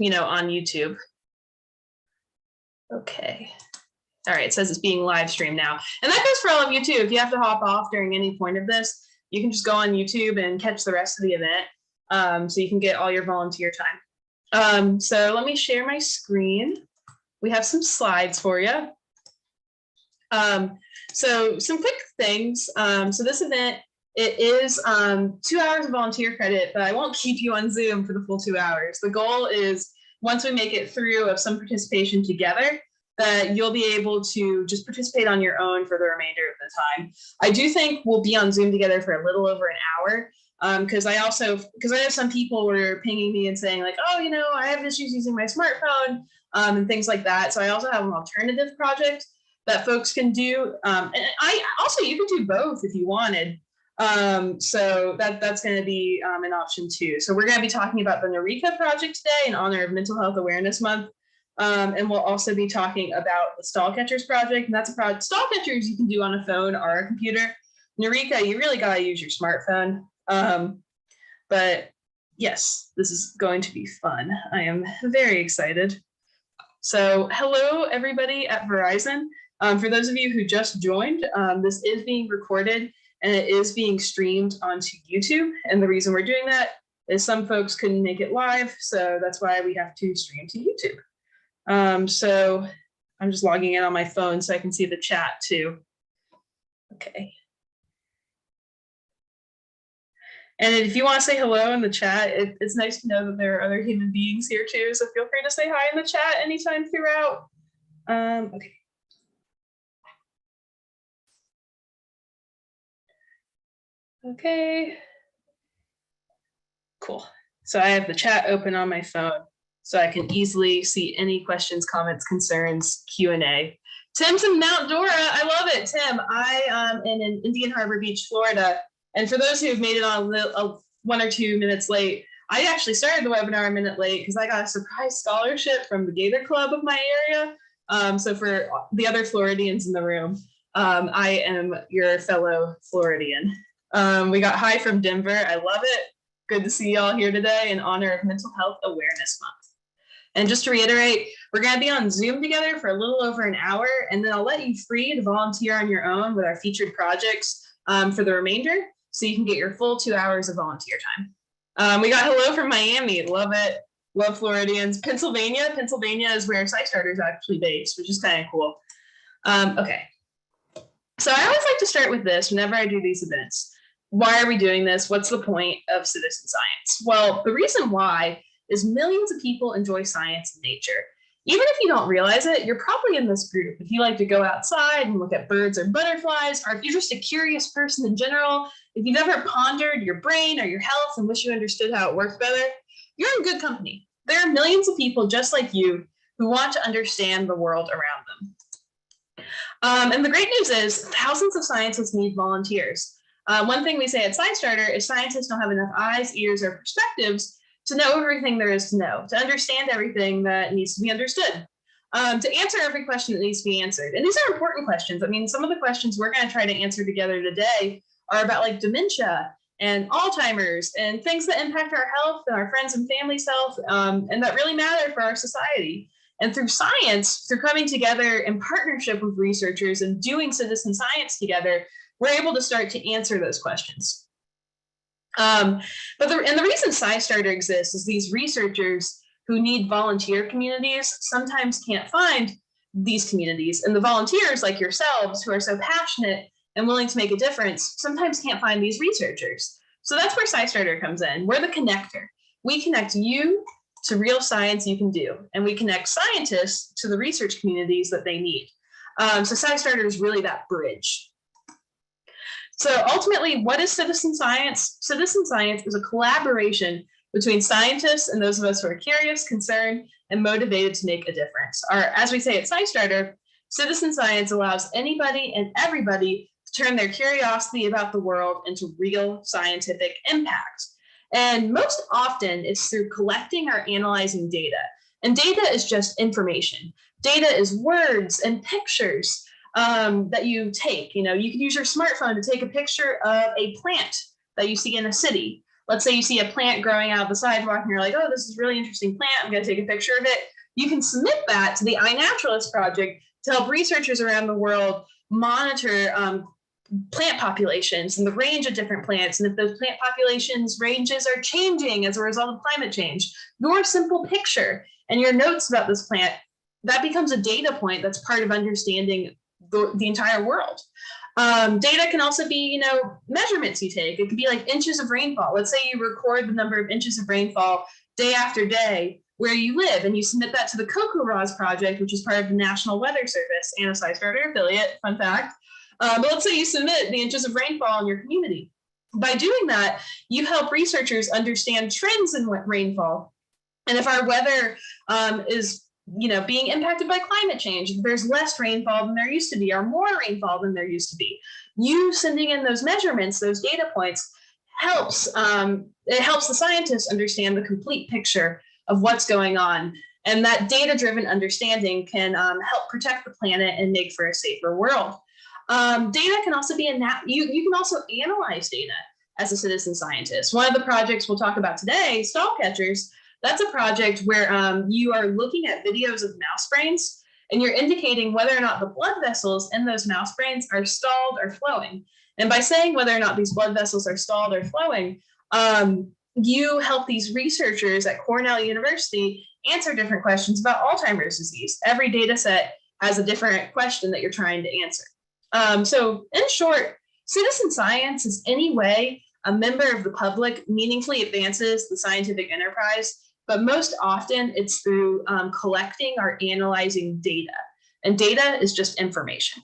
on YouTube. Okay. All right, it says it's being live streamed now. And that goes for all of you too. If you have to hop off during any point of this, you can just go on YouTube and catch the rest of the event, so you can get all your volunteer time. So let me share my screen. We have some slides for you. So some quick things. So this event, it is 2 hours of volunteer credit, but I won't keep you on Zoom for the full 2 hours. The goal is once we make it through of some participation together, that you'll be able to just participate on your own for the remainder of the time. I do think we'll be on Zoom together for a little over an hour, because I have some people were pinging me and saying like, oh, I have issues using my smartphone, and things like that. So I also have an alternative project that folks can do. And you can do both if you wanted. So that's going to be an option too. So we're going to be talking about the Norika Project today in honor of Mental Health Awareness Month. And we'll also be talking about the Stall Catchers Project. And that's a project. Stall Catchers you can do on a phone or a computer. Norika, you really got to use your smartphone. But yes, this is going to be fun. I am very excited. So hello, everybody at Verizon. For those of you who just joined, this is being recorded and it is being streamed onto YouTube. And the reason we're doing that is some folks couldn't make it live. So that's why we have to stream to YouTube. So I'm just logging in on my phone so I can see the chat too. Okay. And if you want to say hello in the chat, it's nice to know that there are other human beings here too. So feel free to say hi in the chat anytime throughout. Okay. Okay. Cool. So I have the chat open on my phone so I can easily see any questions, comments, concerns, Q&A. Tim's in Mount Dora. I love it, Tim. I am in Indian Harbor Beach, Florida. And for those who have made it on 1 or 2 minutes late, I actually started the webinar a minute late because I got a surprise scholarship from the Gator Club of my area. So for the other Floridians in the room, I am your fellow Floridian. We got hi from Denver. I love it. Good to see y'all here today in honor of Mental Health Awareness Month. And just to reiterate, we're going to be on Zoom together for a little over an hour, and then I'll let you free to volunteer on your own with our featured projects for the remainder, so you can get your full 2 hours of volunteer time. We got hello from Miami. Love it. Love Floridians. Pennsylvania. Pennsylvania is where SciStarter is actually based, which is kind of cool. Okay. So I always like to start with this whenever I do these events. Why are we doing this? What's the point of citizen science? Well, the reason why is millions of people enjoy science and nature. Even if you don't realize it, you're probably in this group. If you like to go outside and look at birds or butterflies, or if you're just a curious person in general, if you've ever pondered your brain or your health and wish you understood how it works better, you're in good company. There are millions of people just like you who want to understand the world around them. And the great news is thousands of scientists need volunteers. One thing we say at SciStarter is scientists don't have enough eyes, ears, or perspectives to know everything there is to know, to understand everything that needs to be understood, to answer every question that needs to be answered. And these are important questions. I mean, some of the questions we're going to try to answer together today are about like dementia and Alzheimer's and things that impact our health and our friends and family's health, and that really matter for our society. And through science, through coming together in partnership with researchers and doing citizen science together, we're able to start to answer those questions. But the reason SciStarter exists is these researchers who need volunteer communities sometimes can't find these communities. And the volunteers like yourselves who are so passionate and willing to make a difference sometimes can't find these researchers. So that's where SciStarter comes in. We're the connector. We connect you to real science you can do, and we connect scientists to the research communities that they need. So SciStarter is really that bridge. So ultimately, what is citizen science? Citizen science is a collaboration between scientists and those of us who are curious, concerned, and motivated to make a difference. Or as we say at SciStarter, citizen science allows anybody and everybody to turn their curiosity about the world into real scientific impact. And most often it's through collecting or analyzing data. And data is just information. Data is words and pictures that you take. You know, you can use your smartphone to take a picture of a plant that you see in a city, Let's say you see a plant growing out of the sidewalk and you're like, oh, this is a really interesting plant. I'm going to take a picture of it. You can submit that to the iNaturalist Project to help researchers around the world monitor plant populations and the range of different plants. And if those plant populations ranges are changing as a result of climate change, your simple picture and your notes about this plant, that becomes a data point that's part of understanding the entire world. Data can also be, measurements you take. It could be like inches of rainfall. Let's say you record the number of inches of rainfall day after day where you live, and you submit that to the CocoRaws Project, which is part of the National Weather Service and a SciStarter affiliate, fun fact. But let's say you submit the inches of rainfall in your community. By doing that, you help researchers understand trends in rainfall. And if our weather is being impacted by climate change, if there's less rainfall than there used to be, or more rainfall than there used to be, you sending in those measurements, those data points, helps the scientists understand the complete picture of what's going on. And that data-driven understanding can help protect the planet and make for a safer world. Data can also be you can also analyze data as a citizen scientist. One of the projects we'll talk about today, Stall Catchers, that's a project where you are looking at videos of mouse brains and you're indicating whether or not the blood vessels in those mouse brains are stalled or flowing. And by saying whether or not these blood vessels are stalled or flowing, you help these researchers at Cornell University answer different questions about Alzheimer's disease. Every data set has a different question that you're trying to answer. So in short, citizen science is any way a member of the public meaningfully advances the scientific enterprise, but most often it's through collecting or analyzing data. And data is just information.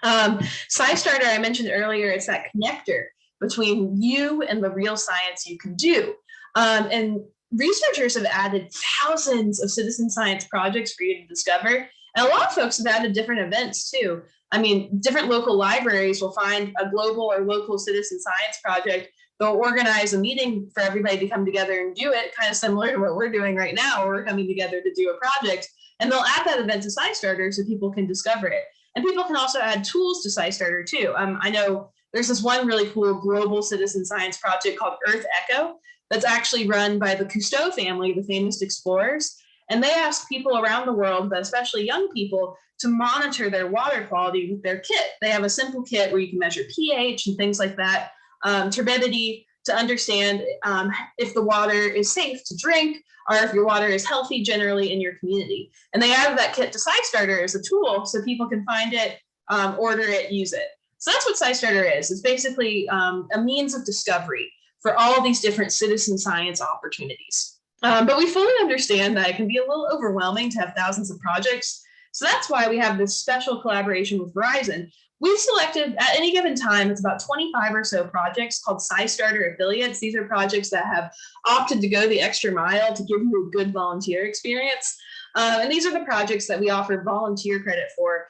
SciStarter, I mentioned earlier, it's that connector between you and the real science you can do. And researchers have added thousands of citizen science projects for you to discover. And a lot of folks have added different events too. I mean, different local libraries will find a global or local citizen science project. They'll organize a meeting for everybody to come together and do it, kind of similar to what we're doing right now, where we're coming together to do a project. And they'll add that event to SciStarter so people can discover it. And people can also add tools to SciStarter too. I know there's this one really cool global citizen science project called Earth Echo that's actually run by the Cousteau family, the famous explorers. And they ask people around the world, but especially young people, to monitor their water quality with their kit. They have a simple kit where you can measure pH and things like that, turbidity, to understand if the water is safe to drink or if your water is healthy generally in your community. And they added that kit to SciStarter as a tool so people can find it, order it, use it. So that's what SciStarter is. It's basically a means of discovery for all these different citizen science opportunities. But we fully understand that it can be a little overwhelming to have thousands of projects. So that's why we have this special collaboration with Verizon. We've selected, at any given time, it's about 25 or so projects called SciStarter affiliates. These are projects that have opted to go the extra mile to give you a good volunteer experience. And these are the projects that we offer volunteer credit for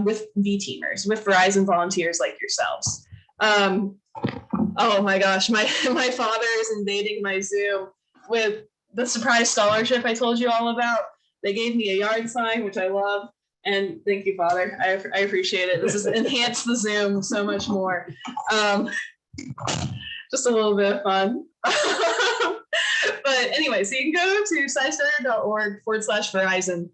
with V-teamers, with Verizon volunteers like yourselves. Oh my gosh, my father is invading my Zoom with the surprise scholarship I told you all about. They gave me a yard sign, which I love. And thank you, Father. I appreciate it. This has enhanced the Zoom so much more. Just a little bit of fun. But anyway, so you can go to scistarter.org/Verizon,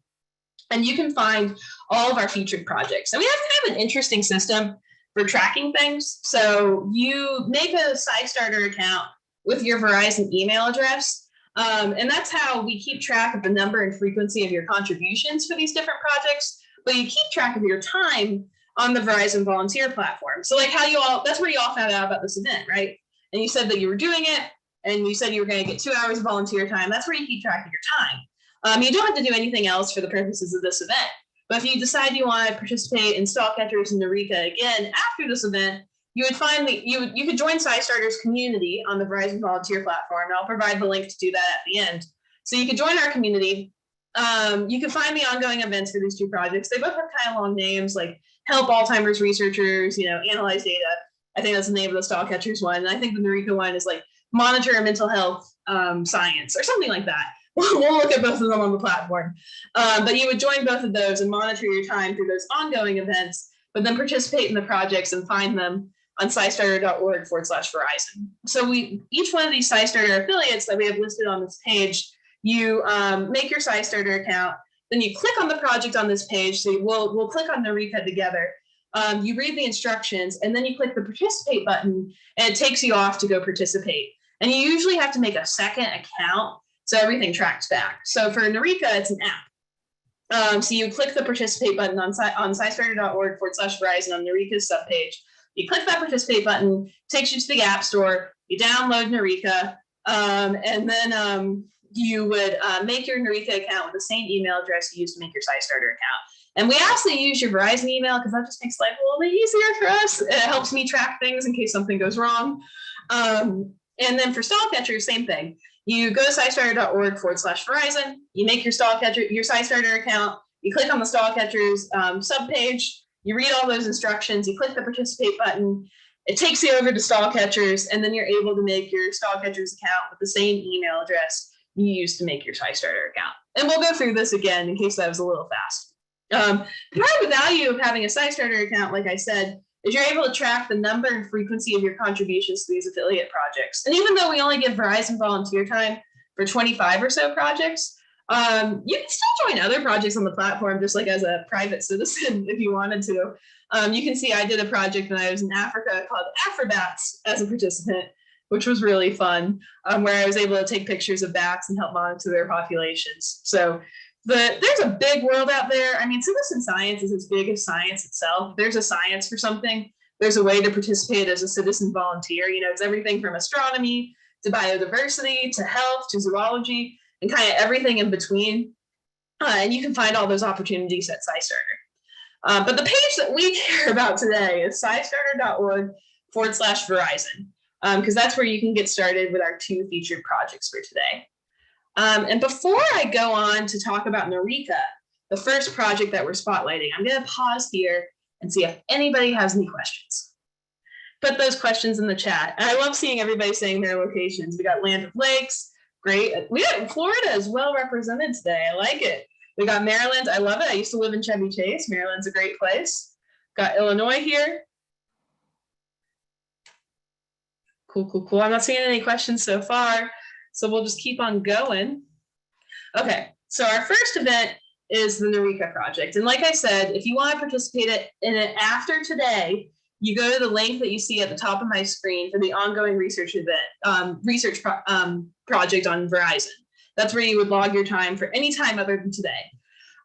and you can find all of our featured projects. And we have kind of an interesting system for tracking things. So you make a SciStarter account with your Verizon email address. And that's how we keep track of the number and frequency of your contributions for these different projects, but you keep track of your time on the Verizon volunteer platform. So like that's where you all found out about this event, right? And you said that you were doing it, and you said you were going to get 2 hours of volunteer time. That's where you keep track of your time. You don't have to do anything else for the purposes of this event. But if you decide you want to participate in Stall Catchers and Eureka again after this event, you would find that you could join SciStarter's community on the Verizon volunteer platform. And I'll provide the link to do that at the end. So you could join our community. You can find the ongoing events for these two projects. They both have kind of long names, like Help Alzheimer's Researchers, Analyze Data. I think that's the name of the Stall Catchers one. And I think the Norika one is like Monitor Mental Health Science or something like that. We'll look at both of them on the platform. But you would join both of those and monitor your time through those ongoing events, but then participate in the projects and find them on scistarter.org/Verizon. So each one of these SciStarter affiliates that we have listed on this page, you make your SciStarter account, then you click on the project on this page. So we'll click on Norika together. You read the instructions, and then you click the participate button, and it takes you off to go participate. And you usually have to make a second account so everything tracks back. So for Norika, it's an app. So you click the participate button on scistarter.org/Verizon on Norika's subpage. You click that participate button, takes you to the App Store, you download Norika, and then you would make your Norika account with the same email address you used to make your SciStarter account. And we ask that you use your Verizon email because that just makes life a little bit easier for us. It helps me track things in case something goes wrong. And then for stall catchers, same thing. You go to scistarter.org/Verizon, you make your SciStarter account, you click on the stall catchers subpage, you read all those instructions, you click the participate button, it takes you over to stall catchers, and then you're able to make your stall catchers account with the same email address you used to make your SciStarter account. And we'll go through this again in case that was a little fast. Part of the value of having a SciStarter account, like I said, is you're able to track the number and frequency of your contributions to these affiliate projects. And even though we only give Verizon volunteer time for 25 or so projects, you can still join other projects on the platform just like as a private citizen if you wanted to. You can see I did a project when I was in Africa called Afrobats as a participant, which was really fun, where I was able to take pictures of bats and help monitor their populations. So there's a big world out there. I mean, citizen science is as big as science itself. There's a science for something. There's a way to participate as a citizen volunteer. You know, it's everything from astronomy to biodiversity to health to zoology and kind of everything in between. And you can find all those opportunities at SciStarter. But the page that we care about today is scistarter.org/Verizon, because that's where you can get started with our 2 featured projects for today. And before I go on to talk about Norika, the first project that we're spotlighting, I'm going to pause here and see if anybody has any questions. Put those questions in the chat. And I love seeing everybody saying their locations. We got Land of Lakes, great. We got Florida is well represented today. I like it. We got Maryland. I love it. I used to live in Chevy Chase. Maryland's a great place. Got Illinois here. Cool. I'm not seeing any questions so far. So we'll just keep on going. Okay, so our first event is the Norika Project. And like I said, if you want to participate in it after today, you go to the link that you see at the top of my screen for the ongoing research project on Verizon. That's where you would log your time for any time other than today.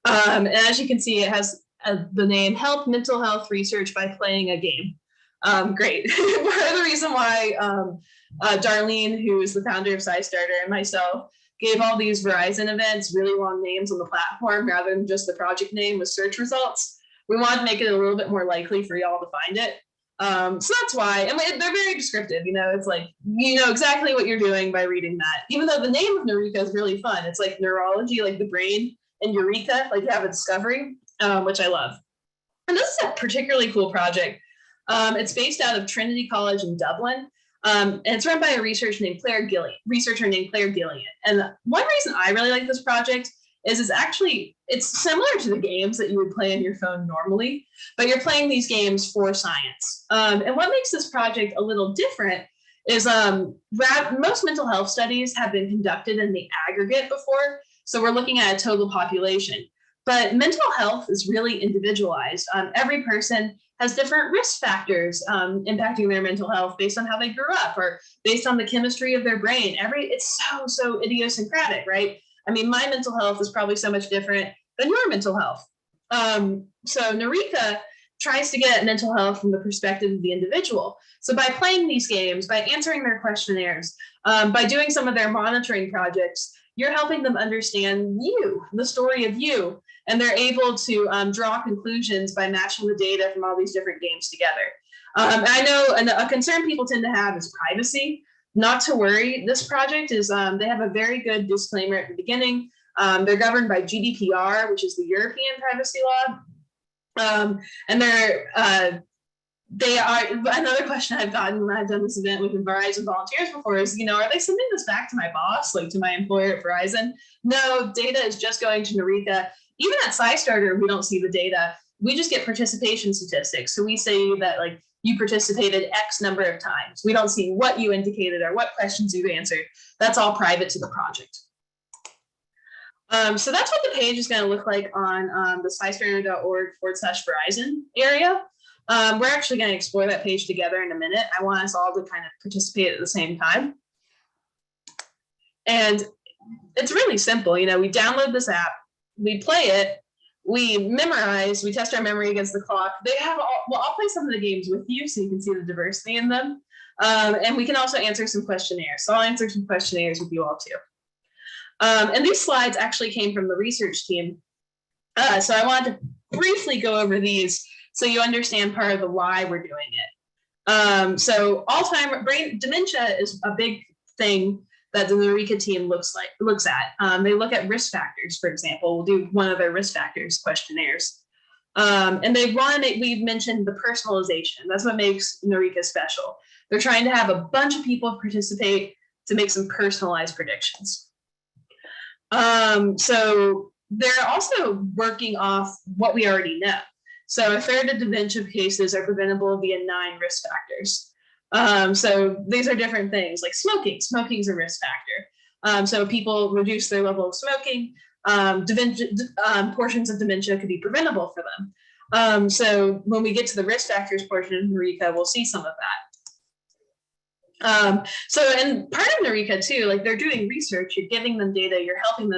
And as you can see, it has the name Help Mental Health Research by Playing a Game. Great. Part of the reason why Darlene, who is the founder of SciStarter, and myself gave all these Verizon events really long names on the platform rather than just the project name with search results. We wanted to make it a little bit more likely for y'all to find it. So that's why, and they're very descriptive, you know, it's like, you know exactly what you're doing by reading that. Even though the name of Norika is really fun. It's like neurology, like the brain, and Eureka, like you have a discovery, which I love. And this is a particularly cool project. It's based out of Trinity College in Dublin. And it's run by a researcher named Claire Gillian. And one reason I really like this project is it's similar to the games that you would play on your phone normally, but you're playing these games for science. And what makes this project a little different is most mental health studies have been conducted in the aggregate before. So we're looking at a total population. But mental health is really individualized. Every person has different risk factors impacting their mental health based on how they grew up or based on the chemistry of their brain. It's so idiosyncratic, right? I mean, my mental health is probably so much different than your mental health. So Norika tries to get at mental health from the perspective of the individual. So by playing these games, by answering their questionnaires, by doing some of their monitoring projects, you're helping them understand you, the story of you, and they're able to draw conclusions by matching the data from all these different games together. I know a concern people tend to have is privacy. Not to worry, this project is, they have a very good disclaimer at the beginning. They're governed by GDPR, which is the European privacy law. And they are, another question I've gotten when I've done this event with Verizon volunteers before is, are they sending this back to my boss, like to my employer at Verizon? No, data is just going to Norika. Even at SciStarter, we don't see the data. We just get participation statistics. So we say that you participated X number of times. We don't see what you indicated or what questions you've answered. That's all private to the project. So that's what the page is going to look like on the spyspanner.org/Verizon area. We're actually going to explore that page together in a minute. I want us all to kind of participate at the same time. And it's really simple. You know, we download this app, we play it, we memorize, we test our memory against the clock. They have well, I'll play some of the games with you so you can see the diversity in them. And we can also answer some questionnaires. So I'll answer some questionnaires with you all too. And these slides actually came from the research team. So I wanted to briefly go over these so you understand part of the why we're doing it. So Alzheimer's brain dementia is a big thing that the Norika team looks at. They look at risk factors, for example. We'll do one of their risk factors questionnaires. And we've mentioned the personalization. That's what makes Norika special. They're trying to have a bunch of people participate to make some personalized predictions. So they're also working off what we already know. So a third of dementia cases are preventable via 9 risk factors. So these are different things like smoking. Smoking is a risk factor. So people reduce their level of smoking. Portions of dementia could be preventable for them. So when we get to the risk factors portion of Eureka, we'll see some of that. And part of Norika too, like they're doing research, you're giving them data, you're helping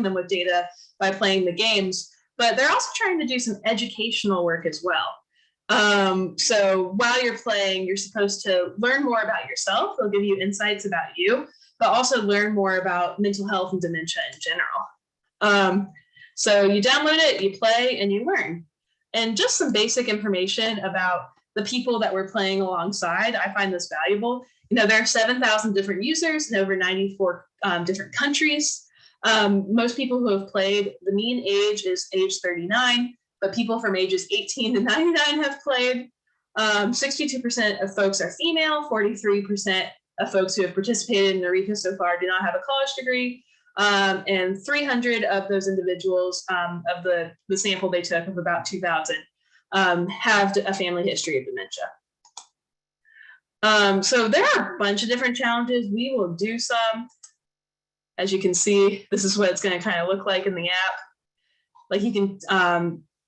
them with data by playing the games, but they're also trying to do some educational work as well. So while you're playing, you're supposed to learn more about yourself. They'll give you insights about you, but also learn more about mental health and dementia in general. So you download it, you play, and you learn. And just some basic information about the people that we're playing alongside, I find this valuable. You know, there are 7,000 different users in over 94 different countries. Most people who have played, the mean age is age 39, but people from ages 18 to 99 have played. 62% of folks are female, 43% of folks who have participated in Eureka so far do not have a college degree. And 300 of those individuals of the sample they took of about 2,000 have a family history of dementia. So there are a bunch of different challenges. We will do some. As you can see, this is what it's going to kind of look like in the app. Like you can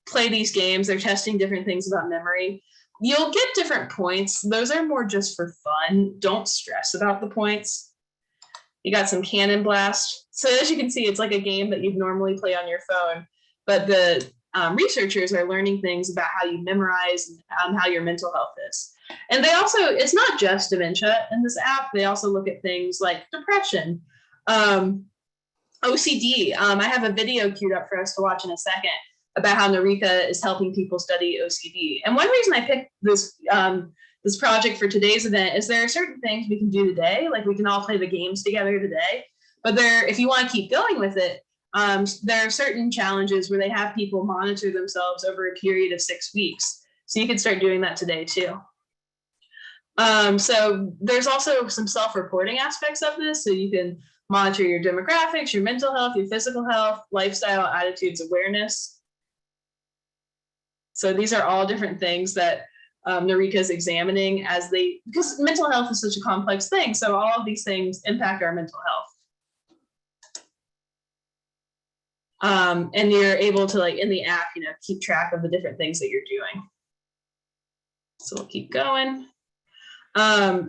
play these games. They're testing different things about memory. You'll get different points. Those are more just for fun. Don't stress about the points. You got some cannon blast. So as you can see, it's like a game that you'd normally play on your phone, but the researchers are learning things about how you memorize and how your mental health is. And they also, it's not just dementia in this app. They also look at things like depression, OCD. I have a video queued up for us to watch in a second about how Norika is helping people study OCD. And one reason I picked this this project for today's event is there are certain things we can do today, like we can all play the games together today, but if you want to keep going with it, there are certain challenges where they have people monitor themselves over a period of 6 weeks. So you can start doing that today too. So there's also some self-reporting aspects of this. So you can monitor your demographics, your mental health, your physical health, lifestyle, attitudes, awareness. So these are all different things that Norika is examining because mental health is such a complex thing. So all of these things impact our mental health. And you're able to, like in the app, keep track of the different things that you're doing. So we'll keep going.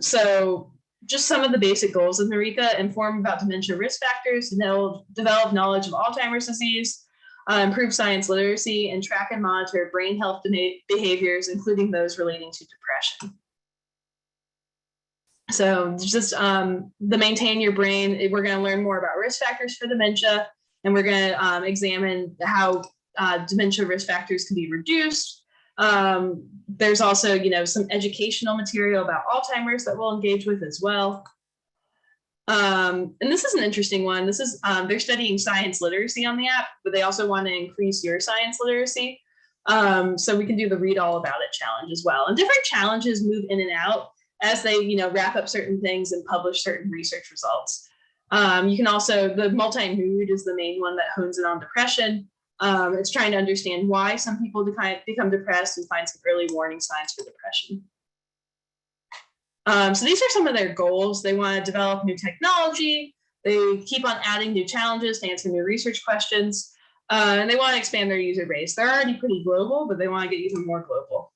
So just some of the basic goals of Norika: inform about dementia risk factors, develop knowledge of Alzheimer's disease, improve science literacy, and track and monitor brain health behaviors, including those relating to depression. So just the maintain your brain, we're going to learn more about risk factors for dementia, and we're going to examine how dementia risk factors can be reduced. There's also, some educational material about Alzheimer's that we'll engage with as well. And this is an interesting one. This is, they're studying science literacy on the app, but they also want to increase your science literacy. So we can do the read all about it challenge as well. And different challenges move in and out as they, wrap up certain things and publish certain research results. You can also, the multi-mood is the main one that hones in on depression. It's trying to understand why some people become depressed and find some early warning signs for depression. So these are some of their goals. They want to develop new technology. They keep on adding new challenges to answer new research questions. And they want to expand their user base. They're already pretty global, but they want to get even more global.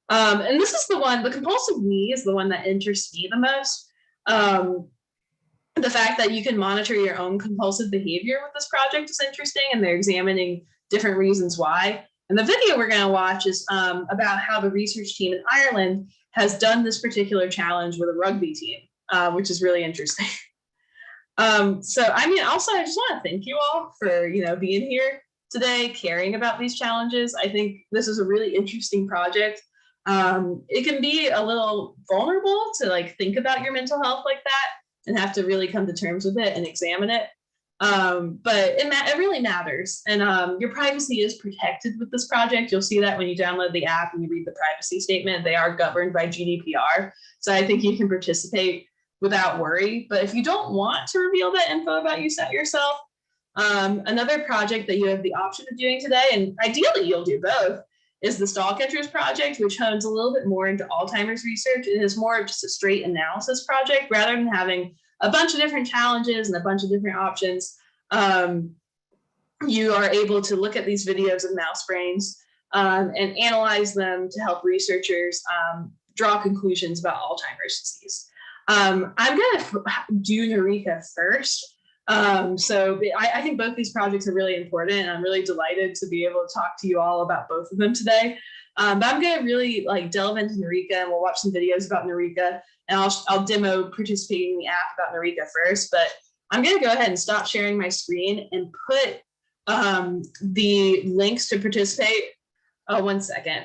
And this is the one, the compulsive me is the one that interests me the most. The fact that you can monitor your own compulsive behavior with this project is interesting, and they're examining different reasons why. And the video we're going to watch is about how the research team in Ireland has done this particular challenge with a rugby team, which is really interesting. So, I mean, also, I just want to thank you all for, being here today, caring about these challenges. I think this is a really interesting project. It can be a little vulnerable to think about your mental health like that and have to really come to terms with it and examine it. But it really matters. And your privacy is protected with this project. You'll see that when you download the app and you read the privacy statement. They are governed by GDPR. So I think you can participate without worry. But if you don't want to reveal that info about yourself, another project that you have the option of doing today, and ideally you'll do both, is the Stall Catchers project, which hones a little bit more into Alzheimer's research. It is more of just a straight analysis project rather than having a bunch of different challenges and a bunch of different options. You are able to look at these videos of mouse brains and analyze them to help researchers draw conclusions about Alzheimer's disease. I'm going to do Eureka first. So I think both these projects are really important, and I'm really delighted to be able to talk to you all about both of them today. But I'm going to really delve into Norika, and we'll watch some videos about Norika, and I'll demo participating in the app about Norika first. But I'm going to go ahead and stop sharing my screen and put the links to participate. Oh, 1 second.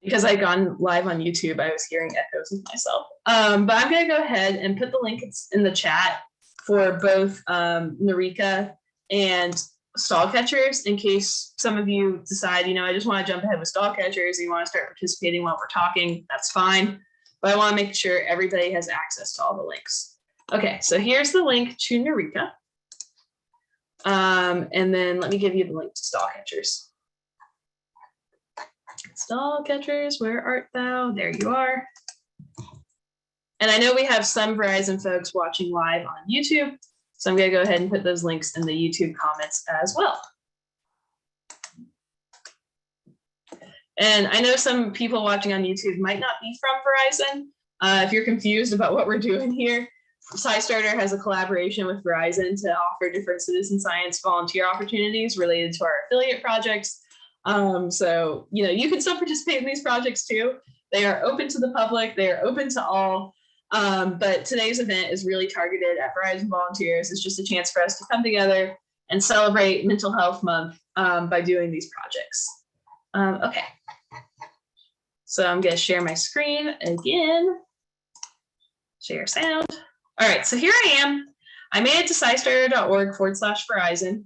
Because I'd gone live on YouTube, I was hearing echoes of myself. But I'm going to go ahead and put the link in the chat for both Norika and Stall Catchers, in case some of you decide, I just want to jump ahead with Stall Catchers and you want to start participating while we're talking, that's fine. But I want to make sure everybody has access to all the links. Okay, so here's the link to Norika. And then let me give you the link to Stall Catchers. Stall Catchers, where art thou? There you are. And I know we have some Verizon folks watching live on YouTube, so I'm going to go ahead and put those links in the YouTube comments as well. And I know some people watching on YouTube might not be from Verizon. If you're confused about what we're doing here, SciStarter has a collaboration with Verizon to offer different citizen science volunteer opportunities related to our affiliate projects. So, you can still participate in these projects too. They are open to the public. They are open to all. But today's event is really targeted at Verizon volunteers. It's just a chance for us to come together and celebrate Mental Health Month by doing these projects. Okay. So I'm going to share my screen again. Share sound. All right. So here I am. I made it to scistarter.org/Verizon.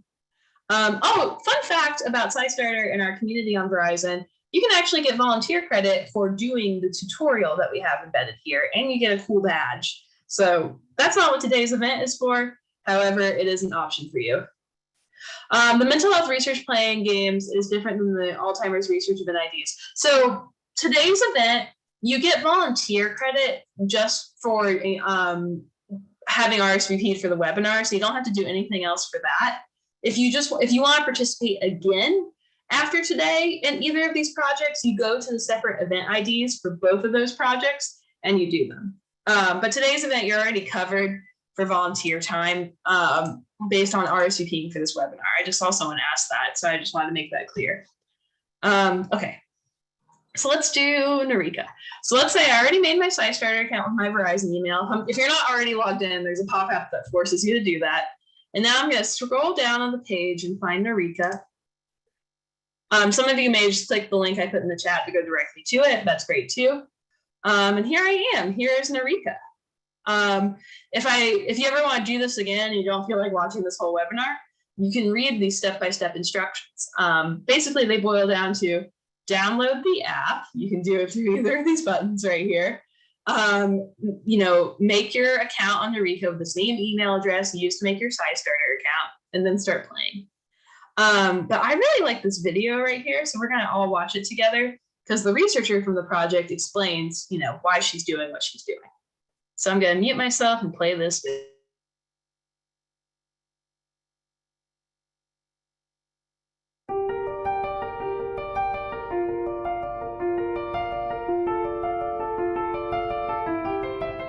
Fun fact about SciStarter and our community on Verizon, you can actually get volunteer credit for doing the tutorial that we have embedded here, and you get a cool badge. So that's not what today's event is for. However, it is an option for you. The mental health research playing games is different than the Alzheimer's research event IDs. So today's event, you get volunteer credit just for having RSVP'd for the webinar, so you don't have to do anything else for that. If you want to participate again after today in either of these projects, you go to the separate event IDs for both of those projects and you do them. But today's event, you're already covered for volunteer time based on RSVPing for this webinar. I just saw someone ask that, so I just wanted to make that clear. Okay, so let's do Norika. So let's say I already made my SciStarter account with my Verizon email. If you're not already logged in, there's a pop-up that forces you to do that. And now I'm going to scroll down on the page and find Norika. Some of you may just click the link I put in the chat to go directly to it. That's great too. And here I am. Here's Norika. If you ever want to do this again and you don't feel like watching this whole webinar, you can read these step-by-step instructions. Basically, they boil down to download the app. You can do it through either of these buttons right here. Make your account on Eureka with the same email address you used to make your SciStarter account, and then start playing. But I really like this video right here, so we're gonna all watch it together because the researcher from the project explains, why she's doing what she's doing. So I'm gonna mute myself and play this video.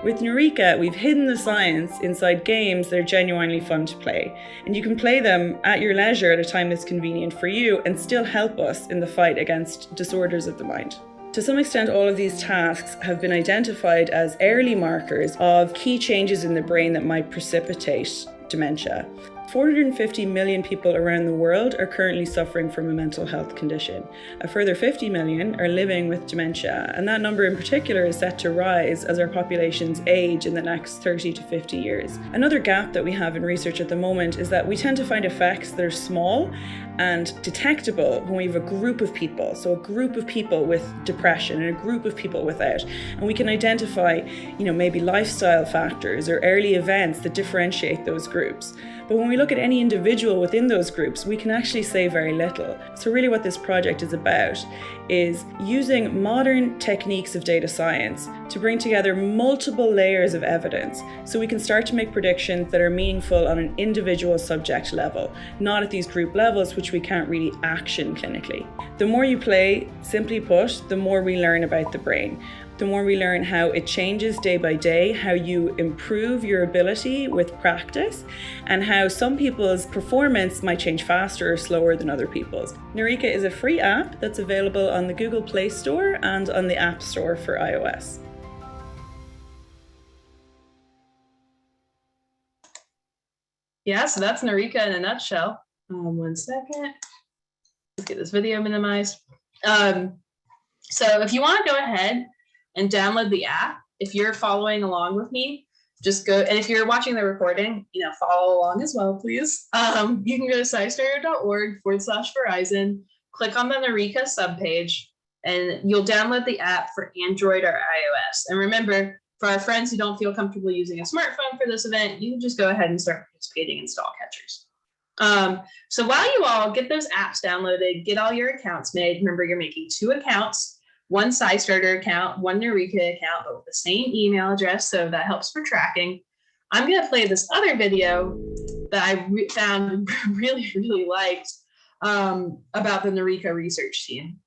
With Norika, we've hidden the science inside games that are genuinely fun to play, and you can play them at your leisure at a time that's convenient for you and still help us in the fight against disorders of the mind. To some extent, all of these tasks have been identified as early markers of key changes in the brain that might precipitate dementia. 450 million people around the world are currently suffering from a mental health condition. A further 50 million are living with dementia, and that number in particular is set to rise as our populations age in the next 30 to 50 years. Another gap that we have in research at the moment is that we tend to find effects that are small and detectable when we have a group of people, so a group of people with depression and a group of people without, and we can identify, maybe lifestyle factors or early events that differentiate those groups. But when we look at any individual within those groups, we can actually say very little. So really what this project is about is using modern techniques of data science to bring together multiple layers of evidence so we can start to make predictions that are meaningful on an individual subject level, not at these group levels, which we can't really action clinically. The more you play, simply put, the more we learn about the brain. The more we learn how it changes day by day, how you improve your ability with practice, and how some people's performance might change faster or slower than other people's. Eureka is a free app that's available on the Google Play Store and on the App Store for iOS. Yeah, so that's Norika in a nutshell. 1 second. Let's get this video minimized. So if you want to go ahead and download the app, if you're following along with me, just go, and if you're watching the recording, follow along as well, please. You can go to scistarter.org/Verizon, click on the Norika subpage, and you'll download the app for Android or iOS. And remember, for our friends who don't feel comfortable using a smartphone for this event, you can just go ahead and start participating in stall catchers. So while you all get those apps downloaded, get all your accounts made, remember you're making 2 accounts, one SciStarter account, one Eureka account, but with the same email address, so that helps for tracking. I'm going to play this other video that I found really, really liked about the Norika research team.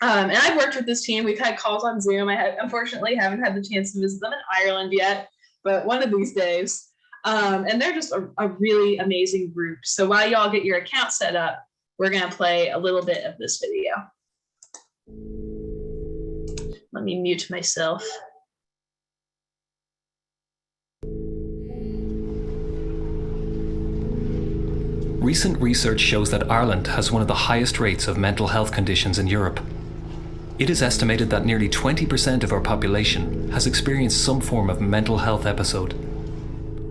And I've worked with this team. We've had calls on Zoom. Unfortunately haven't had the chance to visit them in Ireland yet, but one of these days. And they're just a really amazing group. So while y'all get your account set up, we're going to play a little bit of this video. Let me mute myself. Recent research shows that Ireland has one of the highest rates of mental health conditions in Europe. It is estimated that nearly 20% of our population has experienced some form of mental health episode.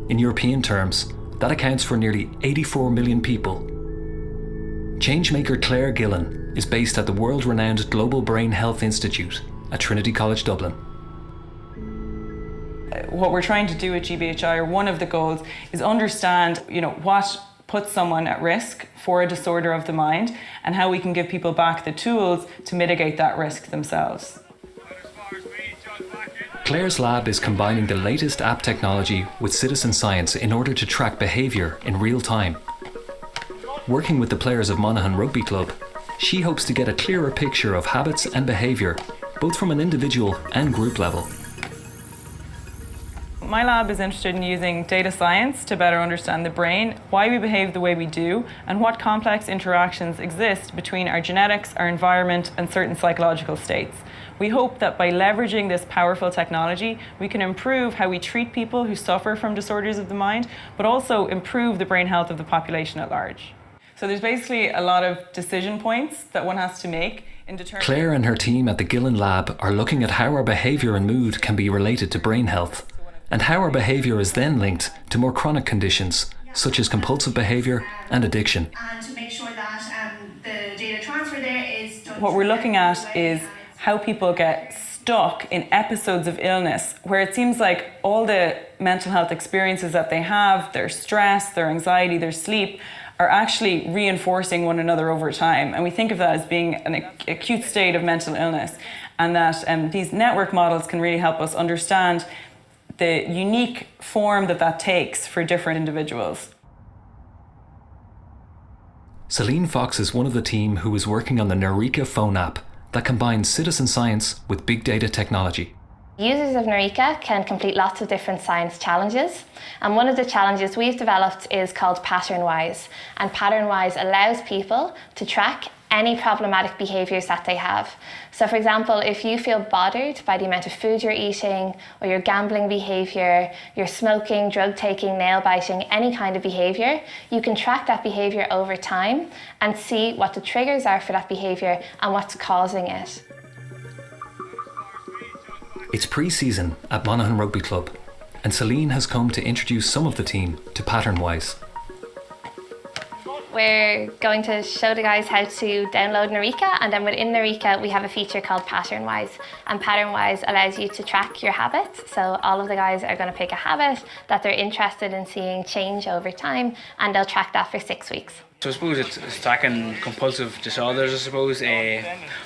In European terms, that accounts for nearly 84 million people. Changemaker Claire Gillen is based at the world-renowned Global Brain Health Institute at Trinity College Dublin. What we're trying to do at GBHI, or one of the goals, is understand, what puts someone at risk for a disorder of the mind and how we can give people back the tools to mitigate that risk themselves. Claire's lab is combining the latest app technology with citizen science in order to track behaviour in real time. Working with the players of Monaghan Rugby Club, she hopes to get a clearer picture of habits and behaviour, both from an individual and group level. My lab is interested in using data science to better understand the brain, why we behave the way we do, and what complex interactions exist between our genetics, our environment, and certain psychological states. We hope that by leveraging this powerful technology, we can improve how we treat people who suffer from disorders of the mind, but also improve the brain health of the population at large. So there's basically a lot of decision points that one has to make in determining... Claire and her team at the Gillen Lab are looking at how our behaviour and mood can be related to brain health, and how our behaviour is then linked to more chronic conditions, such as compulsive behaviour and addiction. And to make sure that the data transfer there is done. What we're looking at is how people get stuck in episodes of illness where it seems like all the mental health experiences that they have, their stress, their anxiety, their sleep, are actually reinforcing one another over time. And we think of that as being an acute state of mental illness, and that these network models can really help us understand the unique form that takes for different individuals. Celine Fox is one of the team who is working on the Norika phone app that combines citizen science with big data technology. Users of Eureka can complete lots of different science challenges, and one of the challenges we've developed is called Pattern-Wise, and Pattern-Wise allows people to track any problematic behaviours that they have. So for example, if you feel bothered by the amount of food you're eating, or your gambling behaviour, your smoking, drug taking, nail biting, any kind of behaviour, you can track that behaviour over time and see what the triggers are for that behaviour and what's causing it. It's pre-season at Monaghan Rugby Club, and Celine has come to introduce some of the team to Pattern-Wise. We're going to show the guys how to download Norika, and then within Norika we have a feature called Pattern-Wise, and Pattern-Wise allows you to track your habits. So all of the guys are going to pick a habit that they're interested in seeing change over time, and they'll track that for 6 weeks. So I suppose it's tracking compulsive disorders, I suppose.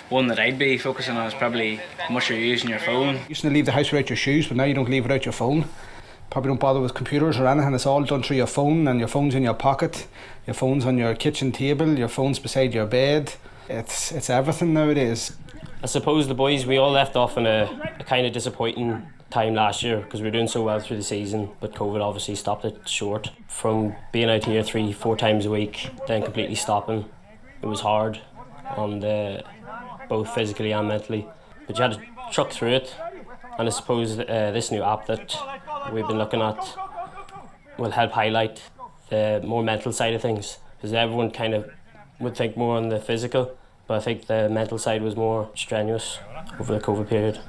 One that I'd be focusing on is probably how much you're using your phone. You used to leave the house without your shoes, but now you don't leave without your phone. Probably don't bother with computers or anything. It's all done through your phone, and your phone's in your pocket, your phone's on your kitchen table, your phone's beside your bed. It's everything nowadays. I suppose the boys, we all left off in a kind of disappointing time last year because we were doing so well through the season, but COVID obviously stopped it short. From being out here 3-4 times a week, then completely stopping, it was hard on both physically and mentally, but you had to truck through it. And I suppose this new app that we've been looking at will help highlight the more mental side of things, because everyone kind of would think more on the physical, but I think the mental side was more strenuous over the COVID period.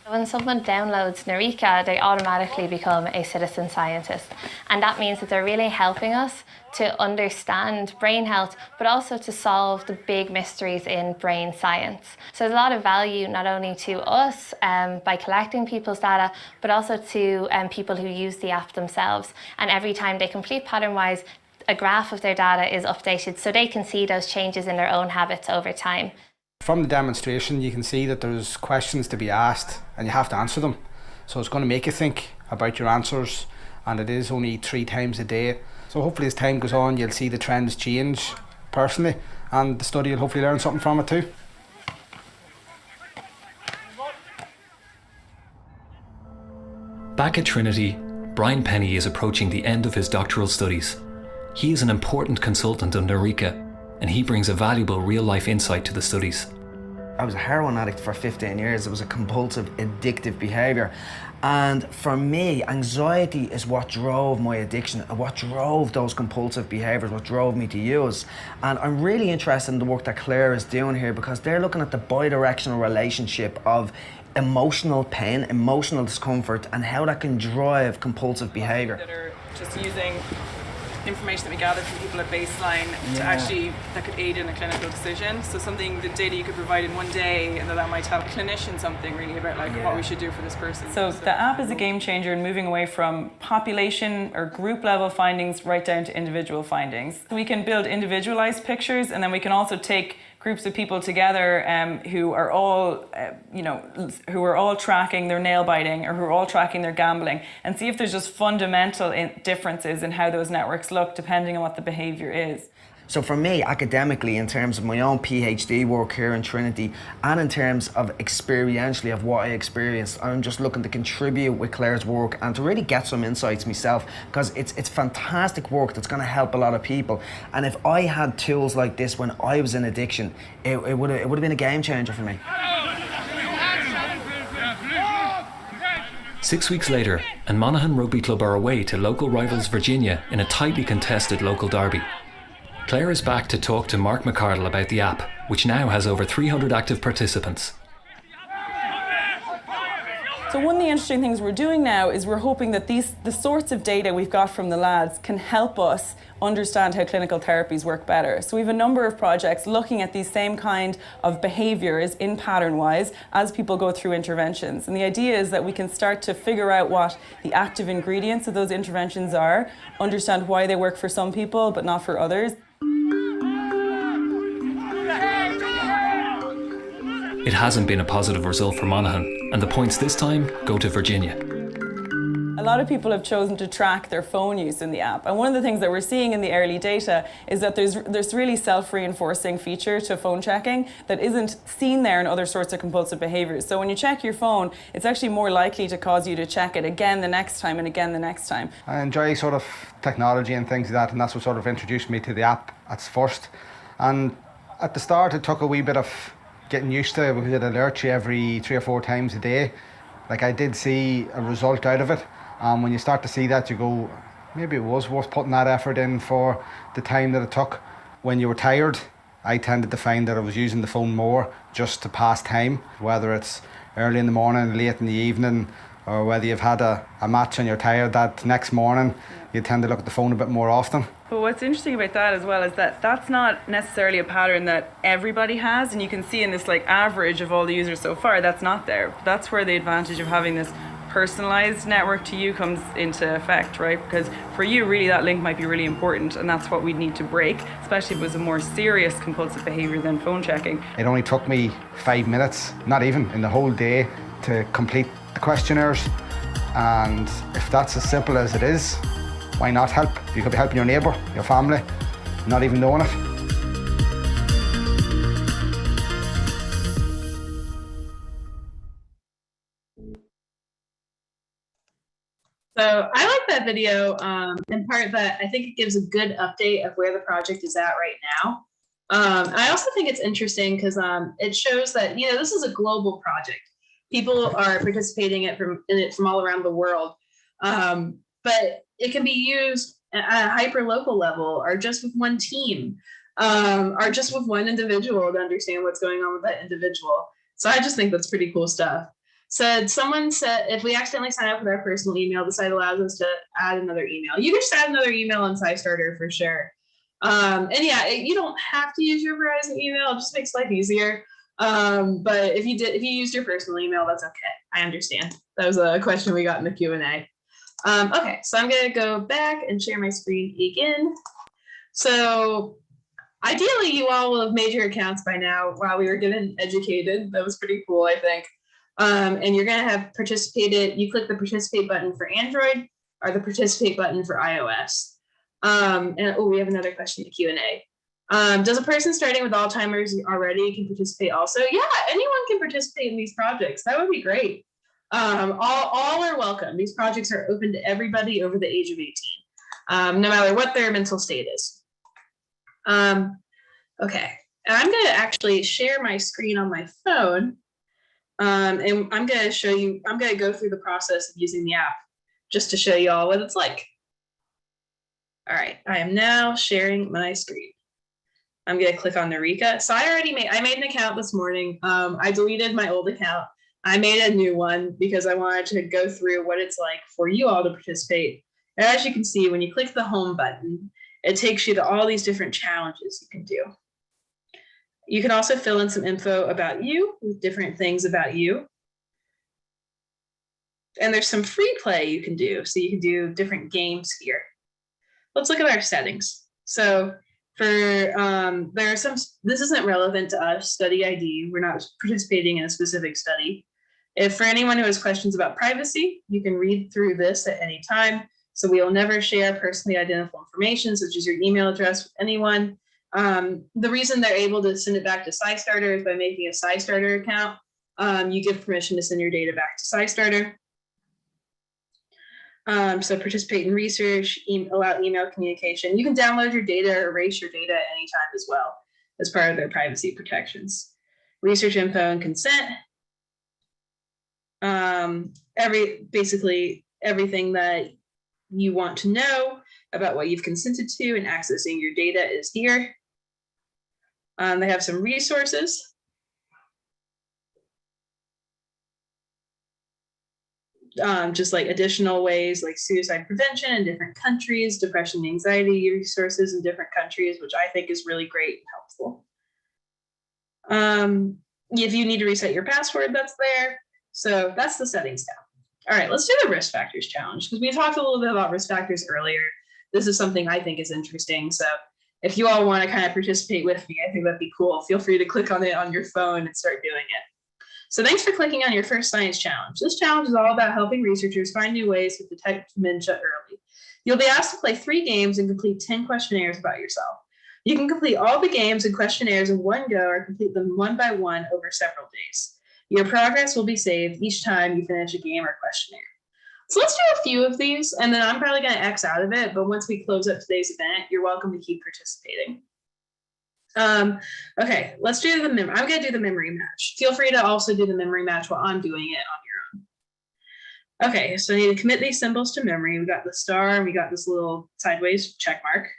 When someone downloads Norika, they automatically become a citizen scientist. And that means that they're really helping us to understand brain health, but also to solve the big mysteries in brain science. So there's a lot of value not only to us by collecting people's data, but also to people who use the app themselves. And every time they complete Pattern-Wise, a graph of their data is updated so they can see those changes in their own habits over time. From the demonstration, you can see that there's questions to be asked and you have to answer them. So it's going to make you think about your answers, and it is only 3 times a day. So hopefully as time goes on, you'll see the trends change personally, and the study will hopefully learn something from it too. Back at Trinity, Brian Penny is approaching the end of his doctoral studies. He is an important consultant on Eureka, and he brings a valuable real-life insight to the studies. I was a heroin addict for 15 years. It was a compulsive, addictive behaviour. And for me, anxiety is what drove my addiction, and what drove those compulsive behaviours, what drove me to use. And I'm really interested in the work that Claire is doing here, because they're looking at the bi-directional relationship of emotional pain, emotional discomfort, and how that can drive compulsive behaviour. That are just using information that we gathered from people at baseline to actually, that could aid in a clinical decision. So something, the data you could provide in one day, and that might tell a clinician something really about what we should do for this person. So the app is a game changer in moving away from population or group level findings right down to individual findings. We can build individualized pictures, and then we can also take groups of people together who are all, who are all tracking their nail biting, or who are all tracking their gambling, and see if there's just fundamental differences in how those networks look depending on what the behaviour is. So for me, academically, in terms of my own PhD work here in Trinity, and in terms of experientially of what I experienced, I'm just looking to contribute with Claire's work and to really get some insights myself, because it's fantastic work that's going to help a lot of people. And if I had tools like this when I was in addiction, it would have been a game changer for me. 6 weeks later, and Monaghan Rugby Club are away to local rivals Virginia in a tightly contested local derby. Claire is back to talk to Mark McCardle about the app, which now has over 300 active participants. So one of the interesting things we're doing now is we're hoping that the sorts of data we've got from the lads can help us understand how clinical therapies work better. So we have a number of projects looking at these same kind of behaviours in pattern-wise as people go through interventions. And the idea is that we can start to figure out what the active ingredients of those interventions are, understand why they work for some people but not for others. It hasn't been a positive result for Monaghan, and the points this time go to Virginia. A lot of people have chosen to track their phone use in the app, and one of the things that we're seeing in the early data is that there's really self-reinforcing feature to phone checking that isn't seen there in other sorts of compulsive behaviours. So when you check your phone, it's actually more likely to cause you to check it again the next time and again the next time. I enjoy sort of technology and things like that, and that's what sort of introduced me to the app at first. And at the start, it took a wee bit of getting used to it because it alerts you every 3 or 4 times a day. Like, I did see a result out of it. When you start to see that, you go, maybe it was worth putting that effort in for the time that it took. When you were tired, I tended to find that I was using the phone more just to pass time, whether it's early in the morning, late in the evening, or whether you've had a match and you're tired that next morning, you tend to look at the phone a bit more often. But what's interesting about that as well is that that's not necessarily a pattern that everybody has, and you can see in this like average of all the users so far, that's not there. That's where the advantage of having this personalized network to you comes into effect, right? Because for you, really, that link might be really important, and that's what we need to break, especially if it was a more serious compulsive behavior than phone checking. It only took me 5 minutes, not even, in the whole day to complete the questionnaires. And if that's as simple as it is, why not help? You could be helping your neighbour, your family, not even knowing it. So I like that video in part that I think it gives a good update of where the project is at right now. I also think it's interesting because it shows that, you know, this is a global project. People are participating in it from all around the world, but it can be used at a hyper-local level, or just with one team, or just with one individual to understand what's going on with that individual. So I just think that's pretty cool stuff. Someone said, if we accidentally sign up with our personal email, the site allows us to add another email. You can just add another email on SciStarter for sure. And yeah, you don't have to use your Verizon email. It just makes life easier. But if you used your personal email, that's okay. I understand. That was a question we got in the Q&A. Okay, so I'm gonna go back and share my screen again. So ideally, you all will have made your accounts by now while we were getting educated. That was pretty cool, I think. And you're gonna have participated. You click the participate button for Android or the participate button for iOS. We have another question in the Q&A. Does a person starting with Alzheimer's already can participate also? Yeah, anyone can participate in these projects. That would be great. All are welcome. These projects are open to everybody over the age of 18, no matter what their mental state is. Okay, and I'm gonna actually share my screen on my phone, and I'm gonna show you, I'm gonna go through the process of using the app just to show you all what it's like. All right, I am now sharing my screen. I'm gonna click on Norika. So I made an account this morning. I deleted my old account. I made a new one because I wanted to go through what it's like for you all to participate. And as you can see, when you click the home button, it takes you to all these different challenges you can do. You can also fill in some info about you with different things about you. And there's some free play you can do. So you can do different games here. Let's look at our settings. So there are some, this isn't relevant to us, study ID. We're not participating in a specific study. If for anyone who has questions about privacy, you can read through this at any time. So we will never share personally identifiable information, such as your email address, with anyone. The reason they're able to send it back to SciStarter is by making a SciStarter account. You give permission to send your data back to SciStarter. So participate in research, allow email communication. You can download your data or erase your data at any time as well as part of their privacy protections. Research info and consent. Basically everything that you want to know about what you've consented to and accessing your data is here. They have some resources. just like additional ways like suicide prevention in different countries, depression and anxiety resources in different countries, which I think is really great and helpful. If you need to reset your password, that's there. So that's the settings tab. All right, let's do the risk factors challenge, because we talked a little bit about risk factors earlier. This is something I think is interesting. So if you all want to kind of participate with me, I think that'd be cool. Feel free to click on it on your phone and start doing it. So thanks for clicking on your first science challenge. This challenge is all about helping researchers find new ways to detect dementia early. You'll be asked to play 3 games and complete 10 questionnaires about yourself. You can complete all the games and questionnaires in one go or complete them one by one over several days. Your progress will be saved each time you finish a game or questionnaire. So let's do a few of these, and then I'm probably going to X out of it, but once we close up today's event, you're welcome to keep participating. Okay, let's do the memory. I'm going to do the memory match. Feel free to also do the memory match while I'm doing it on your own. Okay, so I need to commit these symbols to memory. We got the star, and we got this little sideways check mark.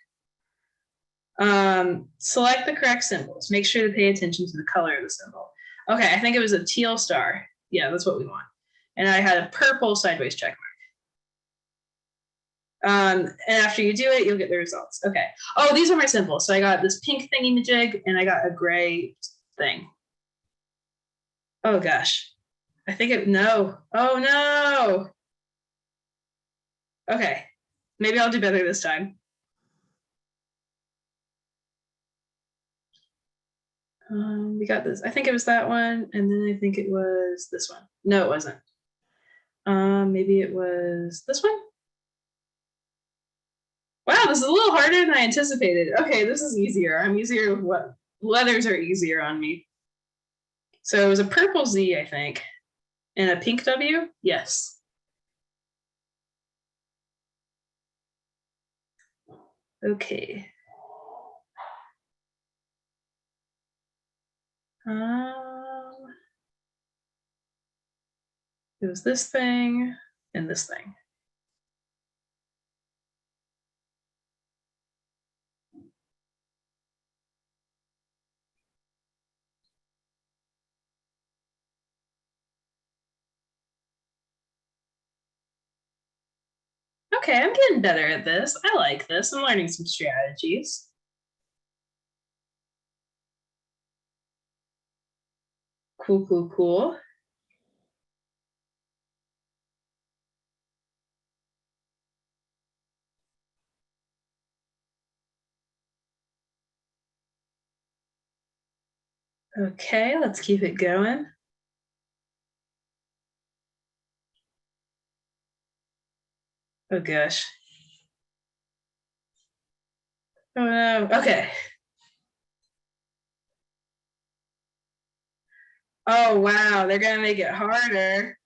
Select the correct symbols. Make sure to pay attention to the color of the symbol. Okay, I think it was a teal star. Yeah, that's what we want. And I had a purple sideways check mark. And after you do it, you'll get the results. Okay. Oh, these are my symbols. So I got this pink thingy-majig, and I got a gray thing. Oh, gosh. I think it, no. Oh, no. Okay. Maybe I'll do better this time. We got this. I think it was that one, and then I think it was this one. No, it wasn't. Maybe it was this one. Wow, this is a little harder than I anticipated. Okay, this is easier. I'm easier with what letters are easier on me. So it was a purple Z, I think, and a pink W. Yes. Okay. It was this thing and this thing. Okay, I'm getting better at this. I like this. I'm learning some strategies. Cool, cool, cool. Okay, let's keep it going. Oh gosh. Oh no. Okay. Oh wow, they're gonna make it harder.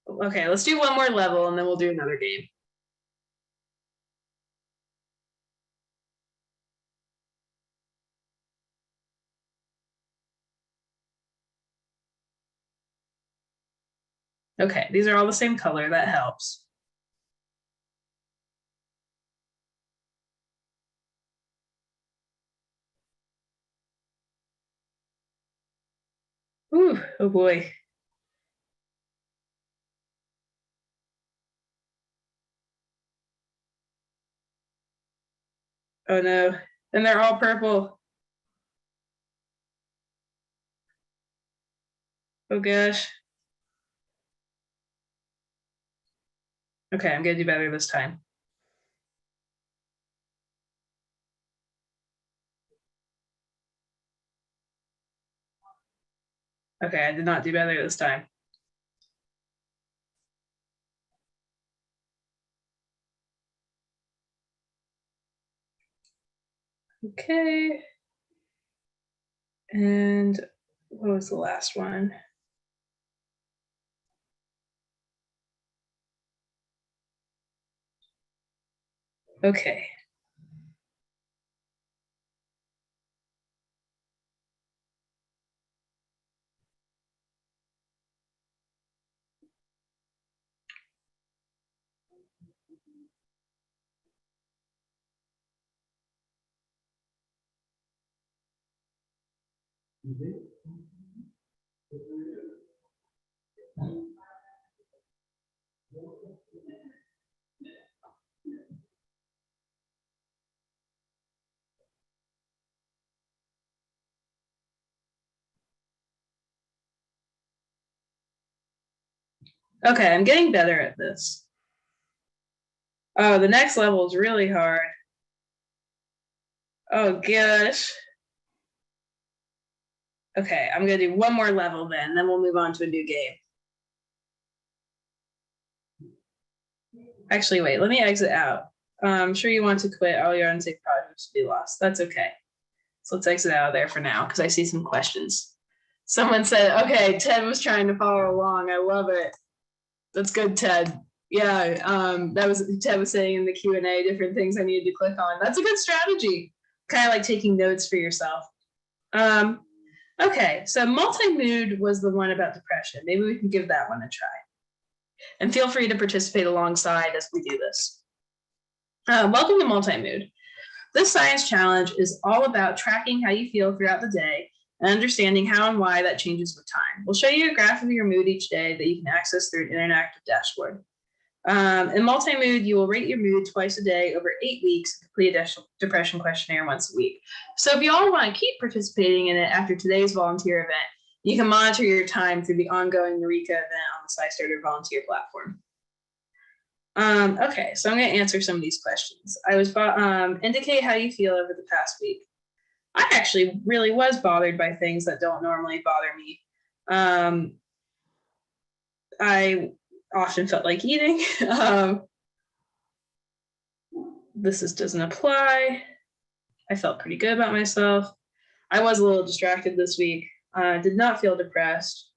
Okay, let's do one more level and then we'll do another game. Okay, these are all the same color. That helps. Ooh, oh boy. Oh no. And they're all purple. Oh gosh. Okay, I'm gonna do better this time. Okay, I did not do better this time. Okay. And what was the last one? Okay. Okay, I'm getting better at this. Oh, the next level is really hard. Oh gosh. Okay, I'm gonna do one more level then we'll move on to a new game. Actually, wait, let me exit out. I'm sure you want to quit. All your unsafe projects will be lost. That's okay. So let's exit out of there for now because I see some questions. Someone said, okay, Ted was trying to follow along. I love it. That's good, Ted. Yeah, that was Ted was saying in the Q&A different things I needed to click on. That's a good strategy. Kind of like taking notes for yourself. Okay, so multi-mood was the one about depression. Maybe we can give that one a try. And feel free to participate alongside as we do this. Welcome to multi-mood. This science challenge is all about tracking how you feel throughout the day and understanding how and why that changes with time. We'll show you a graph of your mood each day that you can access through an interactive dashboard. In multi-mood, you will rate your mood twice a day over 8 weeks and complete a depression questionnaire once a week. So if you all want to keep participating in it after today's volunteer event, you can monitor your time through the ongoing Eureka event on the SciStarter volunteer platform. Okay, so I'm going to answer some of these questions. I was indicate how you feel over the past week. I actually really was bothered by things that don't normally bother me. I often felt like eating. This doesn't apply. I felt pretty good about myself. I was a little distracted this week. Did not feel depressed.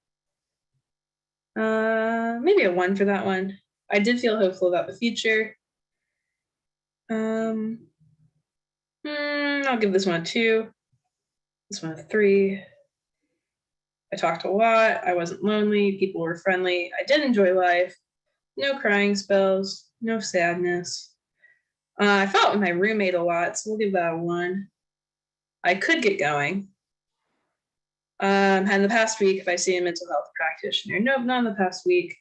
Maybe a 1 for that one. I did feel hopeful about the future. I'll give this one a 2. This one a 3. I talked a lot. I wasn't lonely. People were friendly. I did enjoy life. No crying spells. No sadness. I fought with my roommate a lot, so we'll give that a 1. I could get going. And the past week, if I see a mental health practitioner, nope, not in the past week.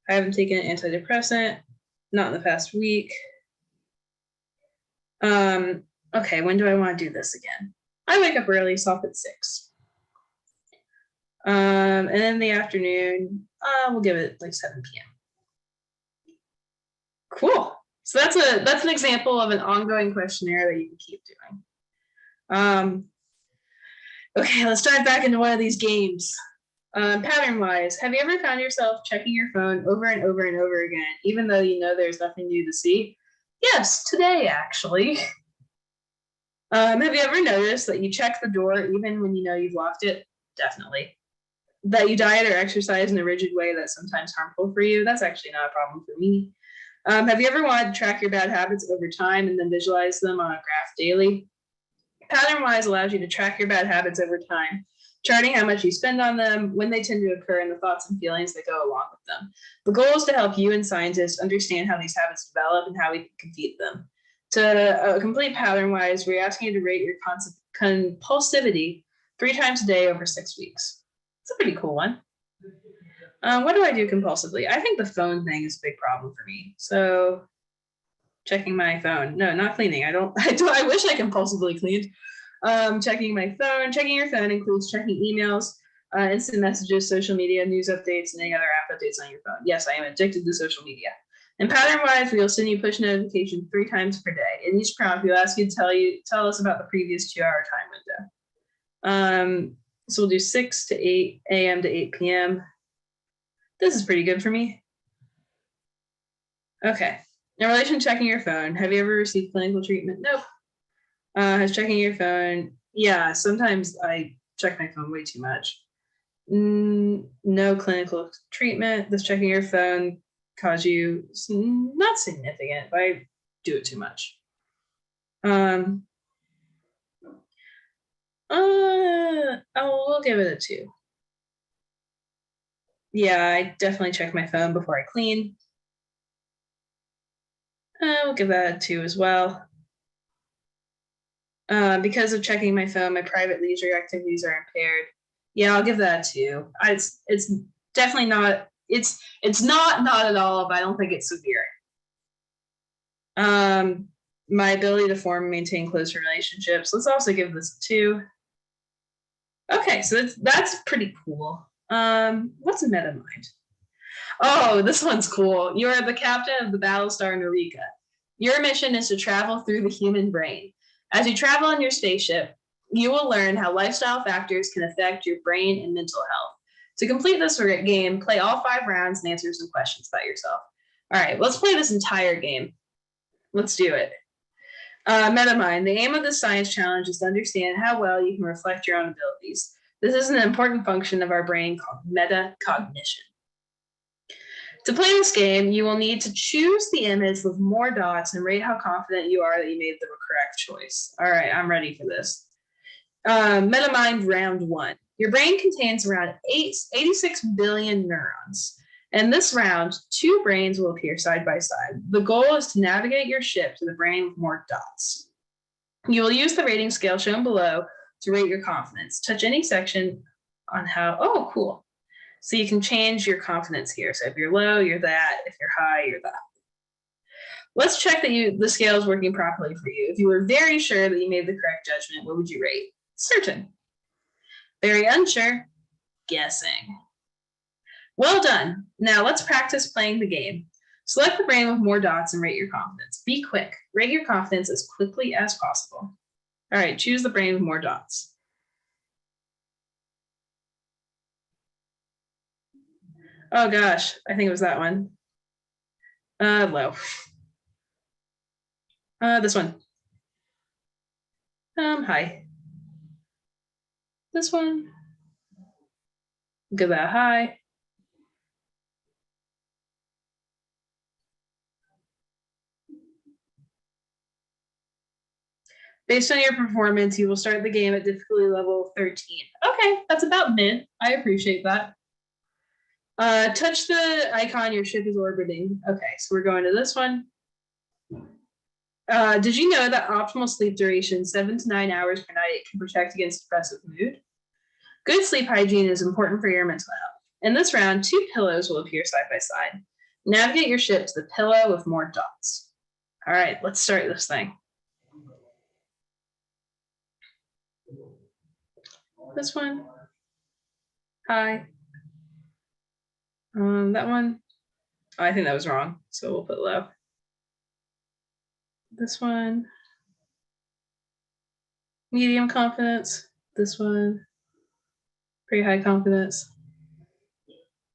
I haven't taken an antidepressant, not in the past week. Okay, when do I want to do this again? I wake up early, so I'll put 6. And in the afternoon, we'll give it like 7 p.m. Cool. So that's an example of an ongoing questionnaire that you can keep doing. Okay, let's dive back into one of these games. Pattern-wise, have you ever found yourself checking your phone over and over and over again, even though you know there's nothing new to see? Yes, today actually. Have you ever noticed that you check the door even when you know you've locked it? Definitely. That you diet or exercise in a rigid way that's sometimes harmful for you? That's actually not a problem for me. Have you ever wanted to track your bad habits over time and then visualize them on a graph daily? Pattern-wise allows you to track your bad habits over time, charting how much you spend on them, when they tend to occur, and the thoughts and feelings that go along with them. The goal is to help you and scientists understand how these habits develop and how we can defeat them. To complete pattern-wise, we're asking you to rate your compulsivity 3 times a day over 6 weeks. It's a pretty cool one. What do I do compulsively? I think the phone thing is a big problem for me. So checking my phone. No, not cleaning. I wish I compulsively cleaned. Checking my phone. Checking your phone includes checking emails, instant messages, social media, news updates, and any other app updates on your phone. Yes, I am addicted to social media. And pattern-wise, we will send you push notifications 3 times per day. In each prompt, we'll ask you to tell us about the previous 2-hour time window. So we'll do 6 to 8 a.m. to 8 p.m. This is pretty good for me. Okay. In relation to checking your phone, have you ever received clinical treatment? Nope. Has checking your phone? Yeah, sometimes I check my phone way too much. No clinical treatment. Does checking your phone cause you not significant, but I do it too much. We'll give it a 2. Yeah, I definitely check my phone before I clean. We'll give that a 2 as well. Because of checking my phone, my private leisure activities are impaired. Yeah, I'll give that a 2. It's definitely not It's not at all, but I don't think it's severe. My ability to form and maintain close relationships. Let's also give this a 2. Okay, so that's pretty cool. What's a meta mind? Oh, this one's cool. You are the captain of the Battlestar Norika. Your mission is to travel through the human brain. As you travel on your spaceship, you will learn how lifestyle factors can affect your brain and mental health. To complete this game, play all 5 rounds and answer some questions about yourself. All right, let's play this entire game. Let's do it. MetaMind. The aim of this science challenge is to understand how well you can reflect your own abilities. This is an important function of our brain called metacognition. To play this game, you will need to choose the image with more dots and rate how confident you are that you made the correct choice. All right, I'm ready for this. MetaMind round 1. Your brain contains around 86 billion neurons. In this round, 2 brains will appear side by side. The goal is to navigate your ship to the brain with more dots. You will use the rating scale shown below to rate your confidence. Touch any section on how, oh, cool. So you can change your confidence here. So if you're low, you're that. If you're high, you're that. Let's check that the scale is working properly for you. If you were very sure that you made the correct judgment, what would you rate? Certain. Very unsure? Guessing. Well done. Now let's practice playing the game. Select the brain with more dots and rate your confidence. Be quick. Rate your confidence as quickly as possible. All right, choose the brain with more dots. Oh gosh, I think it was that one. Low. This one. High. This one. Give that high. Based on your performance, you will start the game at difficulty level 13. Okay, that's about mid. I appreciate that. Touch the icon your ship is orbiting. Okay, so we're going to this one. Did you know that optimal sleep duration, 7 to 9 hours per night, can protect against depressive mood? Good sleep hygiene is important for your mental health. In this round, 2 pillows will appear side by side. Navigate your ship to the pillow with more dots. All right, let's start this thing. This one. High. That one. Oh, I think that was wrong, so we'll put low. This one. Medium confidence. This one. Pretty high confidence.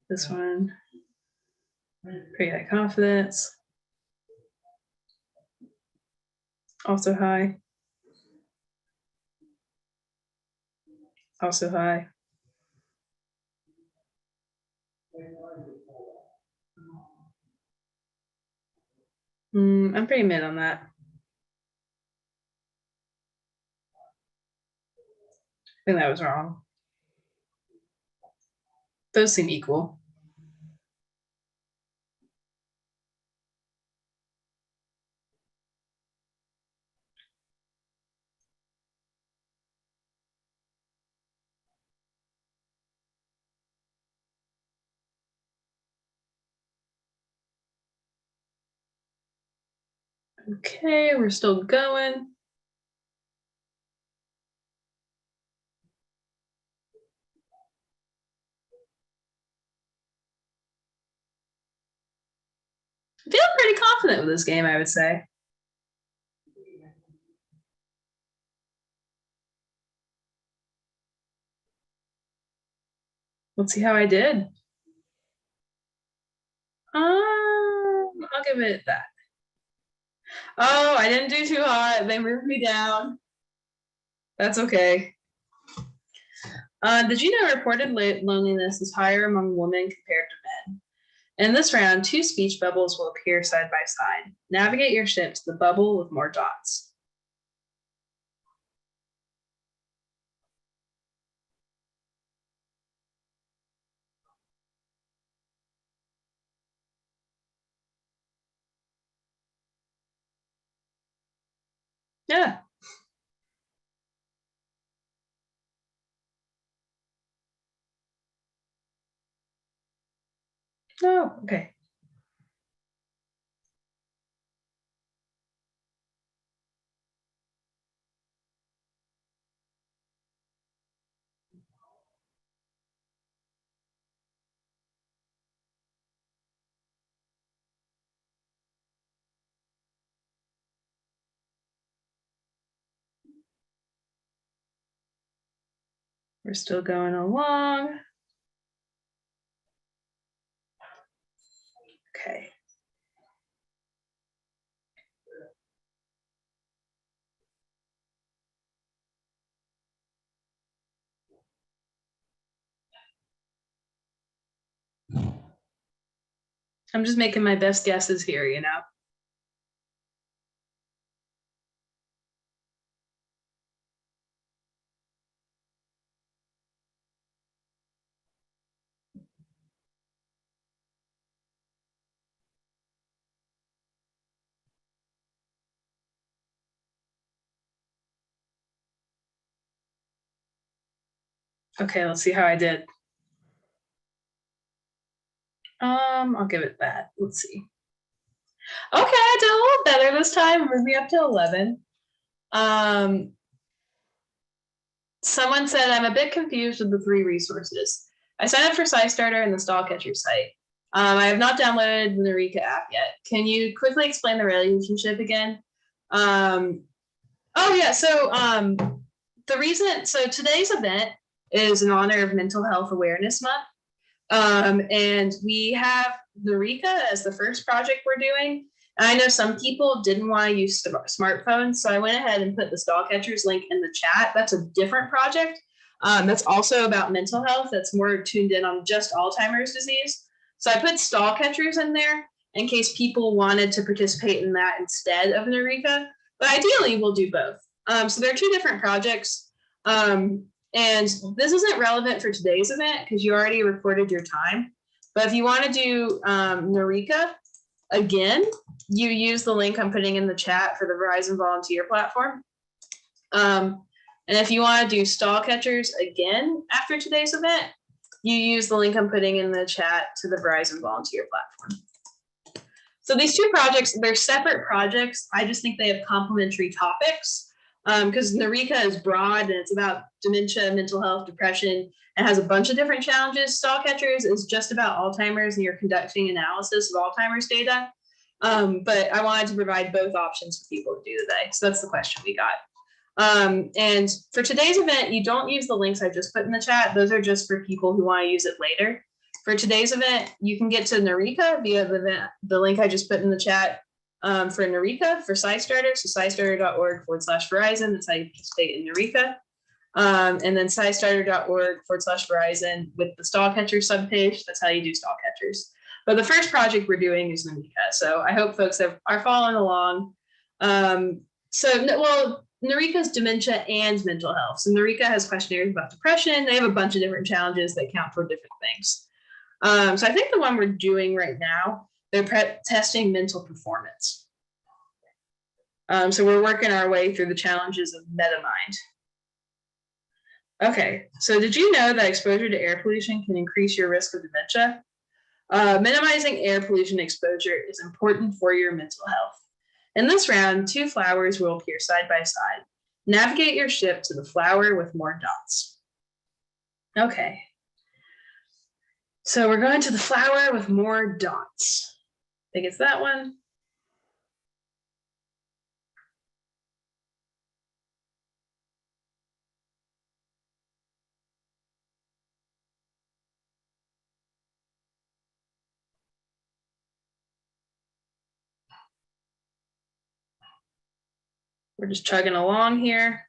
This one. Pretty high confidence. Also high. Also high. I'm pretty mid on that. I think that was wrong. Those seem equal. Okay, we're still going. I feel pretty confident with this game, I would say. Let's see how I did. I'll give it that. Oh, I didn't do too hot. They moved me down. That's okay. Did you know reported loneliness is higher among women compared to men? In this round, 2 speech bubbles will appear side by side. Navigate your ship to the bubble with more dots. Yeah. No, okay. We're still going along. Okay. I'm just making my best guesses here, you know. Okay, let's see how I did. I'll give it that. Let's see. Okay, I did a little better this time. Moved me up to 11. Someone said I'm a bit confused with the 3 resources. I signed up for SciStarter and the Stall Catcher site. I have not downloaded the Eureka app yet. Can you quickly explain the relationship again? Oh yeah, so the reason, so today's event is in honor of Mental Health Awareness Month. And we have Norika as the first project we're doing. And I know some people didn't want to use smartphones, so I went ahead and put the Stall Catchers link in the chat. That's a different project. That's also about mental health. That's more tuned in on just Alzheimer's disease. So I put Stall Catchers in there in case people wanted to participate in that instead of Norika. But ideally, we'll do both. So they're 2 different projects. And this isn't relevant for today's event because you already recorded your time. But if you want to do Norika again, you use the link I'm putting in the chat for the Verizon volunteer platform. And if you want to do Stall Catchers again after today's event, you use the link I'm putting in the chat to the Verizon volunteer platform. So these 2 projects, they're separate projects. I just think they have complementary topics. Because Norika is broad and it's about dementia, mental health, depression, and has a bunch of different challenges. Stall Catchers is just about Alzheimer's and you're conducting analysis of Alzheimer's data. But I wanted to provide both options for people to do today. So that's the question we got. And for today's event, you don't use the links I just put in the chat. Those are just for people who want to use it later. For today's event, you can get to Norika via the link I just put in the chat. For Eureka, for SciStarter, so scistarter.org/Verizon, that's how you participate in Eureka. And then scistarter.org/Verizon with the Stall Catcher subpage, that's how you do Stall Catchers. But the first project we're doing is Eureka, so I hope folks are following along. Eureka's dementia and mental health. So Eureka has questionnaires about depression. They have a bunch of different challenges that count for different things. So I think the one we're doing right now, they're testing mental performance. So we're working our way through the challenges of MetaMind. Okay, so did you know that exposure to air pollution can increase your risk of dementia? Minimizing air pollution exposure is important for your mental health. In this round, 2 flowers will appear side by side. Navigate your ship to the flower with more dots. Okay. So we're going to the flower with more dots. I think it's that one. We're just chugging along here.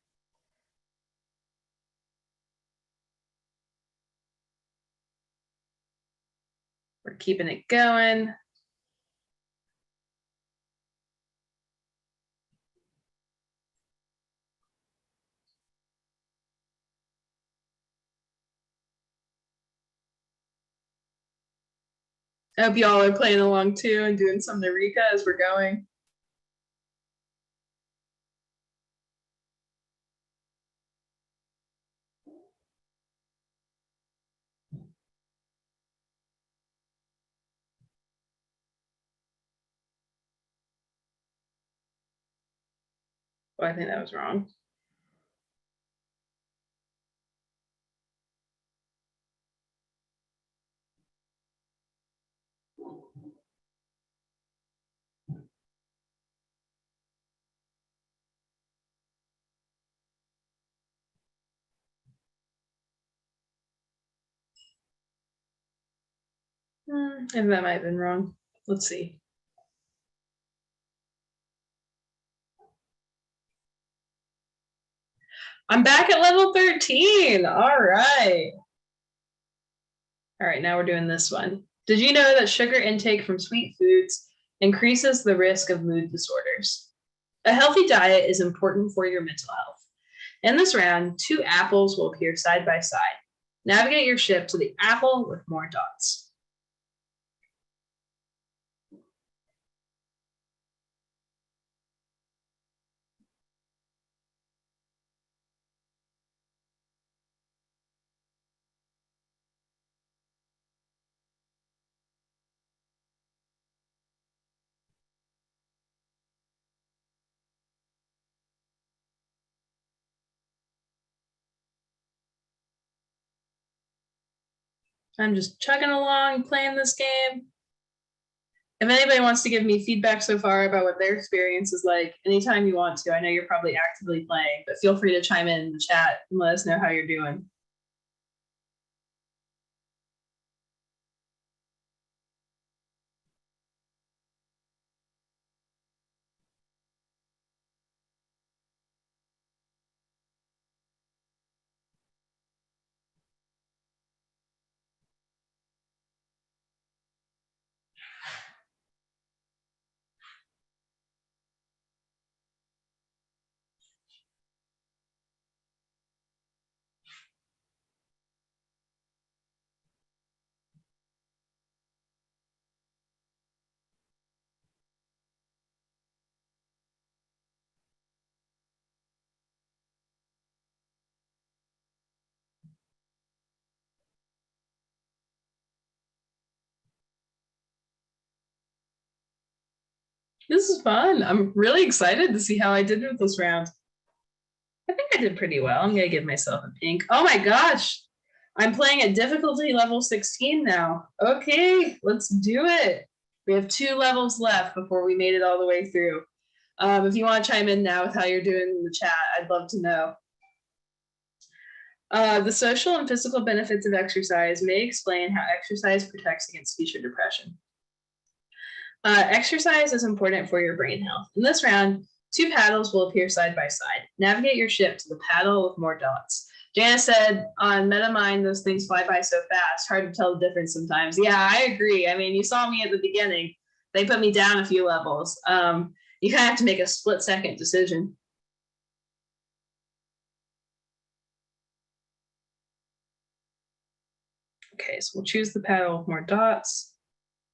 We're keeping it going. I hope y'all are playing along too and doing some Eureka as we're going. Oh, I think that was wrong. And that might have been wrong. Let's see. I'm back at level 13. All right. All right, now we're doing this one. Did you know that sugar intake from sweet foods increases the risk of mood disorders? A healthy diet is important for your mental health. In this round, 2 apples will appear side by side. Navigate your ship to the apple with more dots. I'm just chugging along, playing this game. If anybody wants to give me feedback so far about what their experience is like, anytime you want to. I know you're probably actively playing, but feel free to chime in the chat and let us know how you're doing. This is fun. I'm really excited to see how I did with this round. I think I did pretty well. I'm gonna give myself a pink. Oh my gosh. I'm playing at difficulty level 16 now. Okay, let's do it. We have 2 levels left before we made it all the way through. If you want to chime in now with how you're doing in the chat, I'd love to know. The social and physical benefits of exercise may explain how exercise protects against future depression. Exercise is important for your brain health. In this round, 2 paddles will appear side by side. Navigate your ship to the paddle with more dots. Janice said, on MetaMind, those things fly by so fast, hard to tell the difference sometimes. Yeah, I agree. I mean, you saw me at the beginning. They put me down a few levels. You kind of have to make a split-second decision. Okay, so we'll choose the paddle with more dots.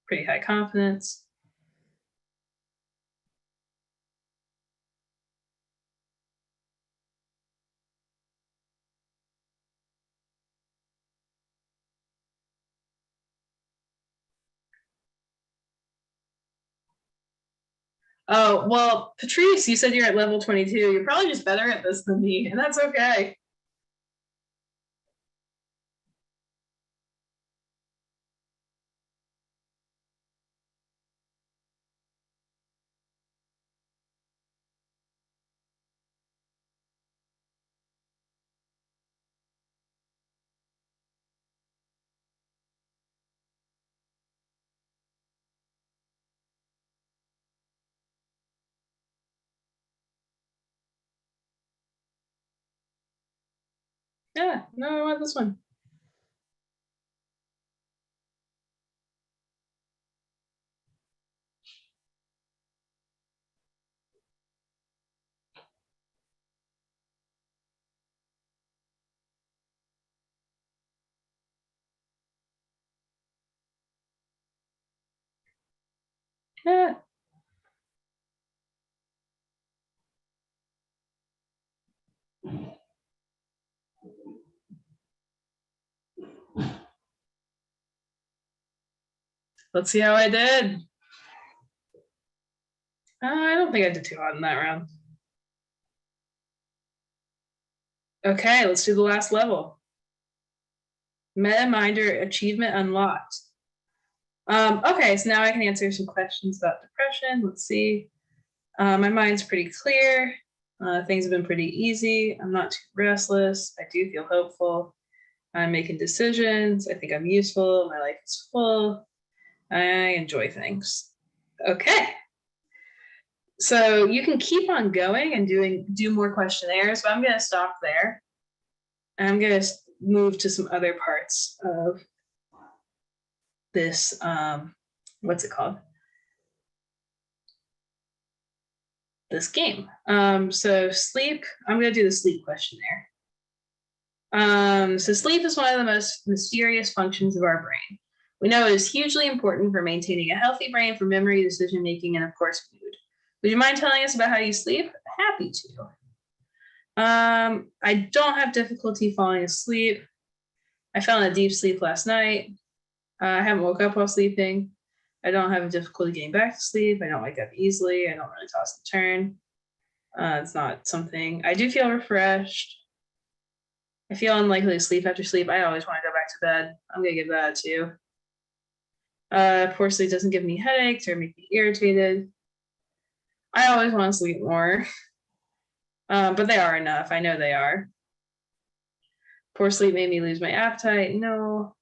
Pretty high confidence. Oh, well, Patrice, you said you're at level 22. You're probably just better at this than me, and that's okay. Yeah, no, I want this one. Yeah. Let's see how I did. I don't think I did too hot in that round. Okay, let's do the last level. MetaMinder achievement unlocked. Okay, so now I can answer some questions about depression. Let's see. My mind's pretty clear. Things have been pretty easy. I'm not too restless. I do feel hopeful. I'm making decisions. I think I'm useful. My life is full. I enjoy things. Okay. So you can keep on going and do more questionnaires, but I'm going to stop there. And I'm going to move to some other parts of this, what's it called? This game. So sleep, I'm going to do the sleep questionnaire. So sleep is one of the most mysterious functions of our brain. We know it is hugely important for maintaining a healthy brain for memory, decision making, and of course, mood. Would you mind telling us about how you sleep? Happy to. I don't have difficulty falling asleep. I fell in a deep sleep last night. I haven't woke up while sleeping. I don't have a difficulty getting back to sleep. I don't wake up easily. I don't really toss and turn. It's not something. I do feel refreshed. I feel unlikely to sleep after sleep. I always want to go back to bed. I'm gonna give that too. Poor sleep doesn't give me headaches or make me irritated. I always want to sleep more, but they are enough. I know they are. Poor sleep made me lose my appetite. No.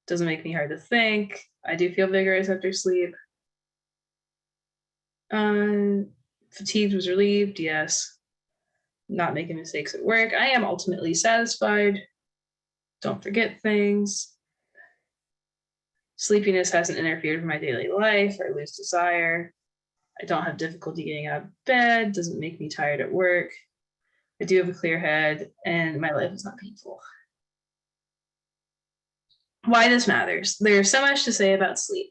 Doesn't make me hard to think. I do feel vigorous after sleep. Fatigue was relieved. Yes. Not making mistakes at work. I am ultimately satisfied. Don't forget things. Sleepiness hasn't interfered with my daily life or lose desire. I don't have difficulty getting out of bed. Doesn't make me tired at work. I do have a clear head and my life is not painful. Why this matters. There's so much to say about sleep,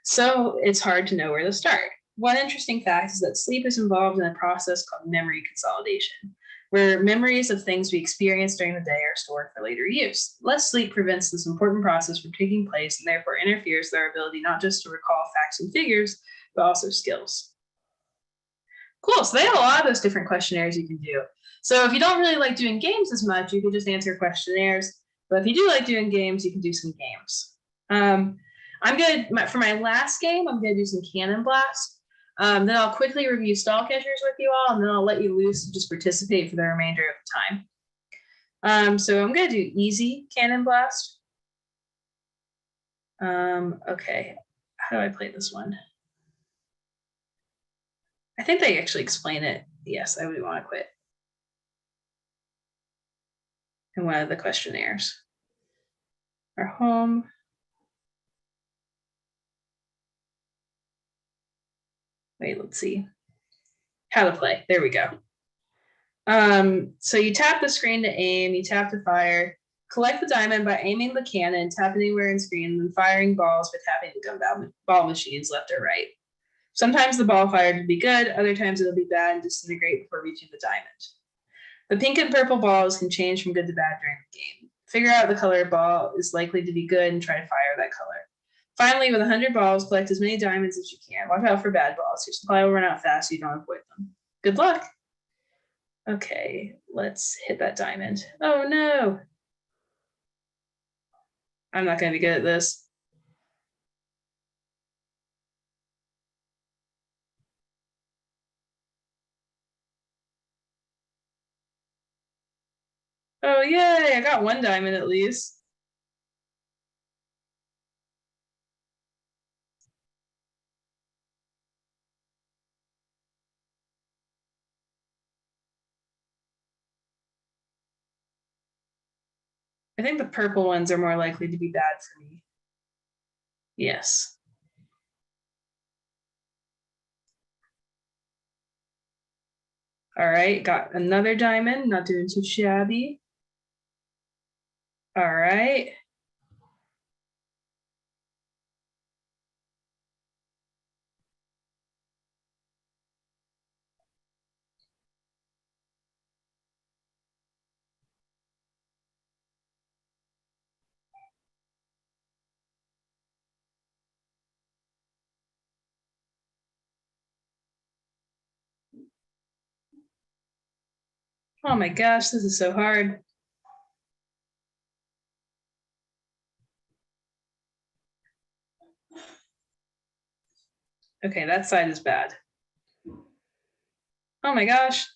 so it's hard to know where to start. One interesting fact is that sleep is involved in a process called memory consolidation, where memories of things we experienced during the day are stored for later use. Less sleep prevents this important process from taking place and therefore interferes with our ability not just to recall facts and figures, but also skills. Cool, so they have a lot of those different questionnaires you can do. So if you don't really like doing games as much, you can just answer questionnaires. But if you do like doing games, you can do some games. For my last game, I'm gonna do some Cannon Blast. Then I'll quickly review stall catchers with you all, and then I'll let you loose and just participate for the remainder of the time. So I'm gonna do easy Cannon Blast. Okay, how do I play this one? I think they actually explain it. Yes, I would want to quit. In one of the questionnaires. Our home. Wait, let's see. How to play. There we go. So you tap the screen to aim, you tap to fire. Collect the diamond by aiming the cannon, tap anywhere in screen, and then firing balls by tapping the gumball machines left or right. Sometimes the ball fired will be good, other times it'll be bad and disintegrate before reaching the diamond. The pink and purple balls can change from good to bad during the game. Figure out the color ball is likely to be good and try to fire that color. Finally, with 100 balls, collect as many diamonds as you can. Watch out for bad balls. Your supply will run out fast so you don't avoid them. Good luck. Okay, let's hit that diamond. Oh no. I'm not going to be good at this. Oh yay, I got one diamond at least. I think the purple ones are more likely to be bad for me. Yes. All right, got another diamond, not doing too shabby. All right. Oh my gosh, this is so hard. Okay, that side is bad. Oh my gosh.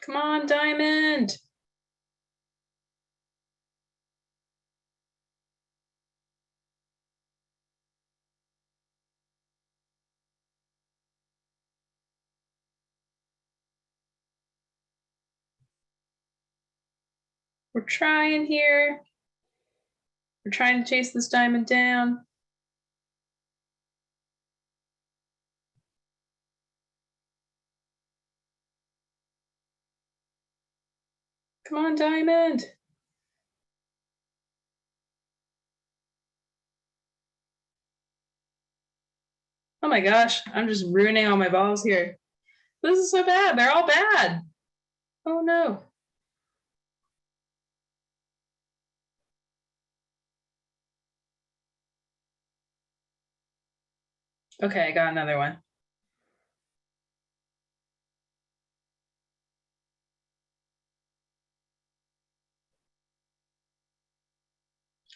Come on, Diamond. We're trying here. We're trying to chase this diamond down. Come on, Diamond. Oh my gosh, I'm just ruining all my balls here. This is so bad. They're all bad. Oh no. Okay, I got another one.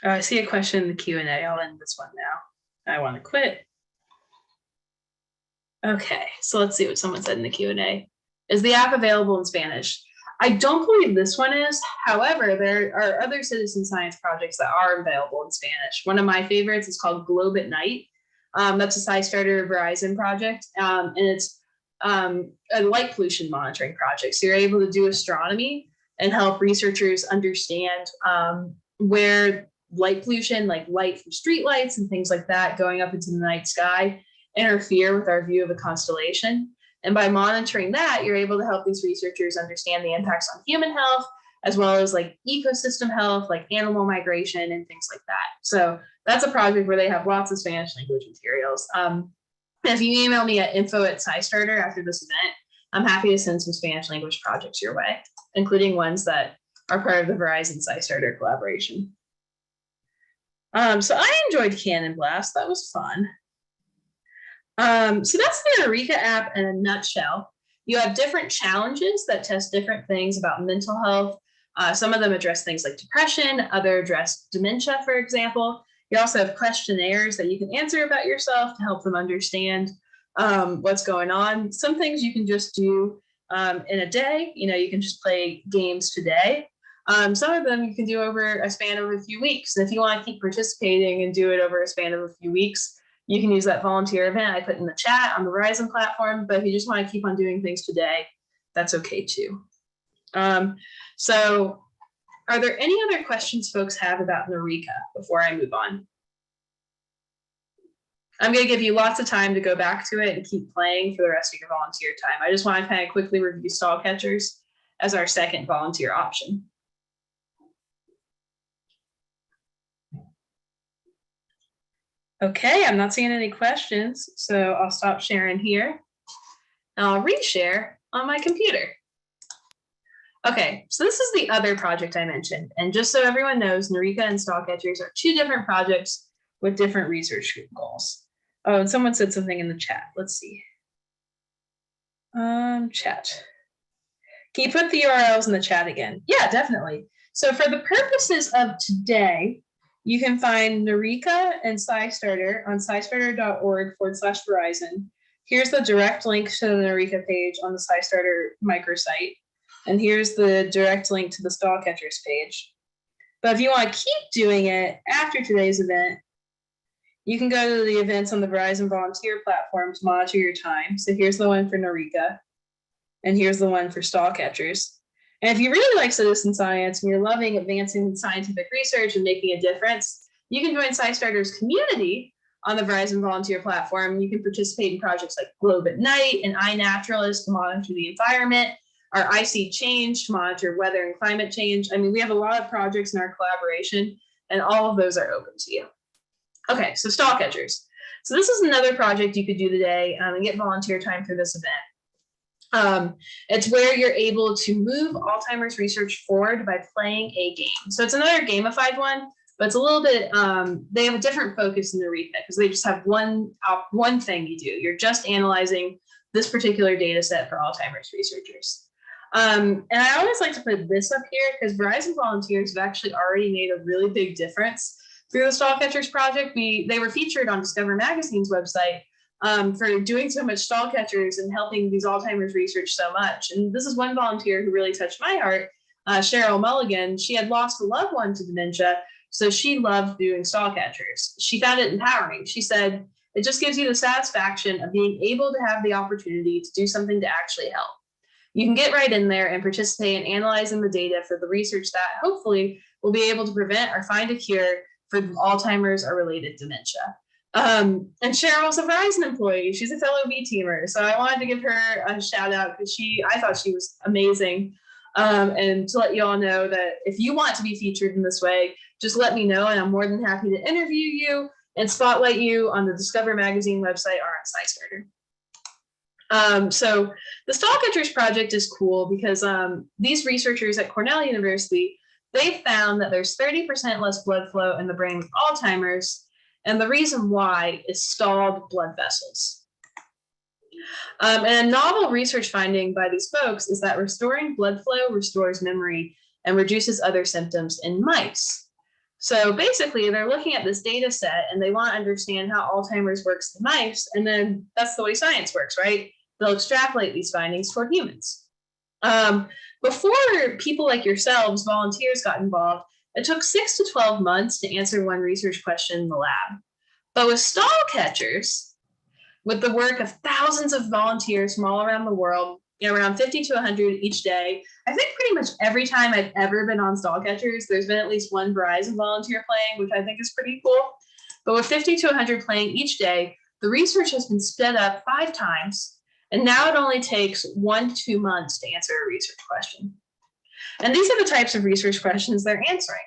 Oh, I see a question in the Q&A. I'll end this one now. I want to quit. Okay, so let's see what someone said in the Q&A. Is the app available in Spanish? I don't believe this one is. However, there are other citizen science projects that are available in Spanish. One of my favorites is called Globe at Night. That's a SciStarter Verizon project, and it's a light pollution monitoring project. So you're able to do astronomy and help researchers understand where light pollution, like light from streetlights and things like that, going up into the night sky, interfere with our view of a constellation. And by monitoring that, you're able to help these researchers understand the impacts on human health, as well as like ecosystem health, like animal migration and things like that. So that's a project where they have lots of Spanish language materials. If you email me at info@SciStarter after this event, I'm happy to send some Spanish language projects your way, including ones that are part of the Verizon SciStarter collaboration. So I enjoyed Cannon Blast. That was fun. So that's the Eureka app in a nutshell. You have different challenges that test different things about mental health. Some of them address things like depression, other address dementia, for example. You also have questionnaires that you can answer about yourself to help them understand what's going on. Some things you can just do in a day. You know, you can just play games today. Some of them you can do over a span of a few weeks. And if you want to keep participating and do it over a span of a few weeks, you can use that volunteer event I put in the chat on the Verizon platform. But if you just want to keep on doing things today, that's okay too. So are there any other questions folks have about Norika before I move on? I'm going to give you lots of time to go back to it and keep playing for the rest of your volunteer time. I just want to kind of quickly review stall catchers as our second volunteer option. Okay, I'm not seeing any questions, so I'll stop sharing here. And I'll reshare on my computer. Okay, so this is the other project I mentioned. And just so everyone knows, Norika and stall catchers are two different projects with different research goals. Oh, and someone said something in the chat. Let's see. Chat. Can you put the URLs in the chat again? Yeah, definitely. So for the purposes of today, you can find Norika and SciStarter on scistarter.org/Verizon. Here's the direct link to the Norika page on the SciStarter microsite. And here's the direct link to the stall catchers page. But if you want to keep doing it after today's event, you can go to the events on the Verizon volunteer platform to monitor your time. So here's the one for Norika, and here's the one for stall catchers. And if you really like citizen science and you're loving advancing scientific research and making a difference, you can join SciStarter's community on the Verizon volunteer platform. You can participate in projects like Globe at Night and iNaturalist to monitor the environment, our IC Change to monitor weather and climate change. I mean, we have a lot of projects in our collaboration, and all of those are open to you. Okay, so stall catchers. So this is another project you could do today and get volunteer time for this event. It's where you're able to move Alzheimer's research forward by playing a game. So it's another gamified one, but it's a little bit, they have a different focus in Eureka because they just have one thing you do. You're just analyzing this particular data set for Alzheimer's researchers. And I always like to put this up here because Verizon volunteers have actually already made a really big difference through the Stall Catchers project. They were featured on Discover Magazine's website for doing so much stall catchers and helping these Alzheimer's research so much. And this is one volunteer who really touched my heart, Cheryl Mulligan. She had lost a loved one to dementia, so she loved doing stall catchers. She found it empowering. She said, it just gives you the satisfaction of being able to have the opportunity to do something to actually help. You can get right in there and participate in analyzing the data for the research that hopefully will be able to prevent or find a cure for Alzheimer's or related dementia. And Cheryl's a Verizon employee. She's a fellow V-teamer. So I wanted to give her a shout out because I thought she was amazing. And to let you all know that if you want to be featured in this way, just let me know and I'm more than happy to interview you and spotlight you on the Discover Magazine website or on SciStarter. So the Stall Catchers project is cool because these researchers at Cornell University, they found that there's 30% less blood flow in the brain with Alzheimer's, and the reason why is stalled blood vessels. And a novel research finding by these folks is that restoring blood flow restores memory and reduces other symptoms in mice. So basically, they're looking at this data set and they want to understand how Alzheimer's works in mice, and then that's the way science works, right? They'll extrapolate these findings toward humans. Before people like yourselves, volunteers, got involved, it took 6 to 12 months to answer one research question in the lab. But with stall catchers, with the work of thousands of volunteers from all around the world, around 50 to 100 each day, I think pretty much every time I've ever been on stall catchers, there's been at least one Verizon volunteer playing, which I think is pretty cool. But with 50 to 100 playing each day, the research has been sped up 5 times, and now it only takes 1 to 2 months to answer a research question. And these are the types of research questions they're answering.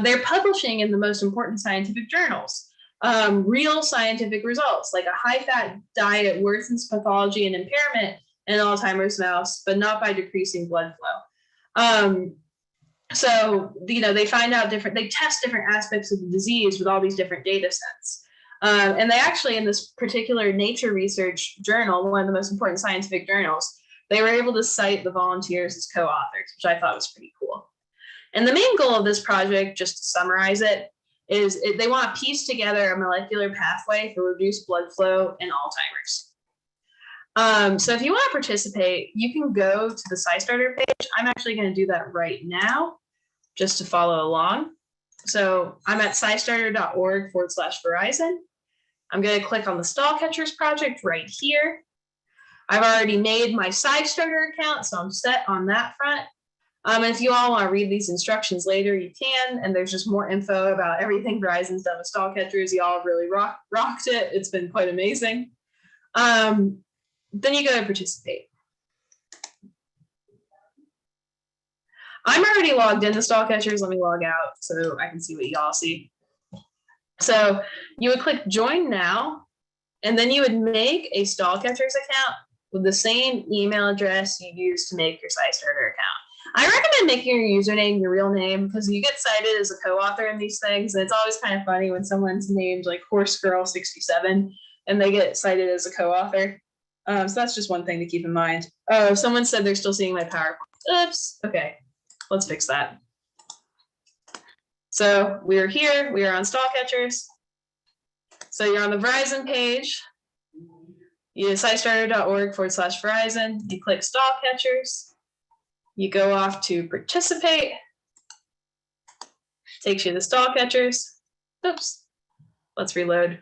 They're publishing in the most important scientific journals, real scientific results, like a high-fat diet worsens pathology and impairment in Alzheimer's mouse, but not by decreasing blood flow. So, they find out they test different aspects of the disease with all these different data sets. And they actually, in this particular Nature research journal, one of the most important scientific journals, they were able to cite the volunteers as co-authors, which I thought was pretty cool. And the main goal of this project, just to summarize it, is they want to piece together a molecular pathway for reduced blood flow in Alzheimer's. So if you want to participate, you can go to the SciStarter page. I'm actually going to do that right now, just to follow along. So I'm at scistarter.org/Verizon. I'm going to click on the Stall Catchers project right here. I've already made my SciStarter account, so I'm set on that front. And if you all want to read these instructions later, you can. And there's just more info about everything Verizon's done with Stall Catchers. Y'all really rocked it. It's been quite amazing. Then you go to participate. I'm already logged into Stall Catchers. Let me log out so I can see what y'all see. So you would click Join Now, and then you would make a Stall Catchers account with the same email address you used to make your SciStarter account. I recommend making your username your real name because you get cited as a co-author in these things, and it's always kind of funny when someone's named like Horse Girl 67 and they get cited as a co-author. So that's just one thing to keep in mind. Oh, someone said they're still seeing my PowerPoint. Oops. Okay, let's fix that. So we are here. We are on Stall Catchers. So you're on the Verizon page. You go to scistarter.org/Verizon. You click Stall Catchers. You go off to participate. Takes you to Stall Catchers. Oops. Let's reload.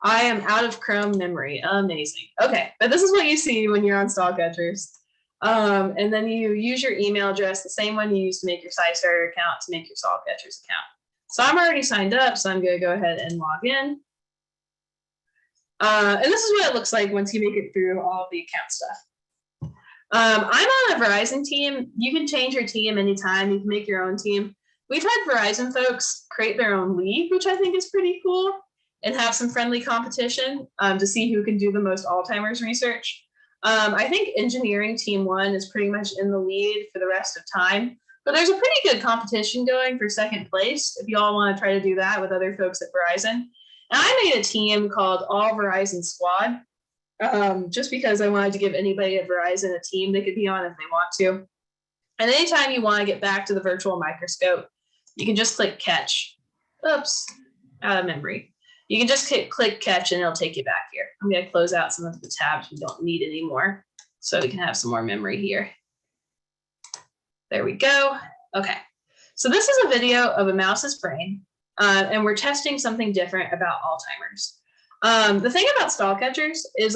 I am out of Chrome memory. Amazing. Okay, but this is what you see when you're on Stall Catchers. And then you use your email address, the same one you used to make your SciStarter account, to make your Stall Catchers account. So I'm already signed up, so I'm going to go ahead and log in. And this is what it looks like once you make it through all of the account stuff. I'm on a Verizon team. You can change your team anytime. You can make your own team. We've had Verizon folks create their own league, which I think is pretty cool, and have some friendly competition to see who can do the most Alzheimer's research. I think engineering team 1 is pretty much in the lead for the rest of time, but there's a pretty good competition going for second place if you all want to try to do that with other folks at Verizon. And I made a team called All Verizon Squad, just because I wanted to give anybody at Verizon a team they could be on if they want to. And anytime you want to get back to the virtual microscope, you can just click catch. Oops, out of memory. You can just click catch and it'll take you back here. I'm going to close out some of the tabs we don't need anymore so we can have some more memory here. There we go. Okay, so this is a video of a mouse's brain, and we're testing something different about Alzheimer's. The thing about stall catchers is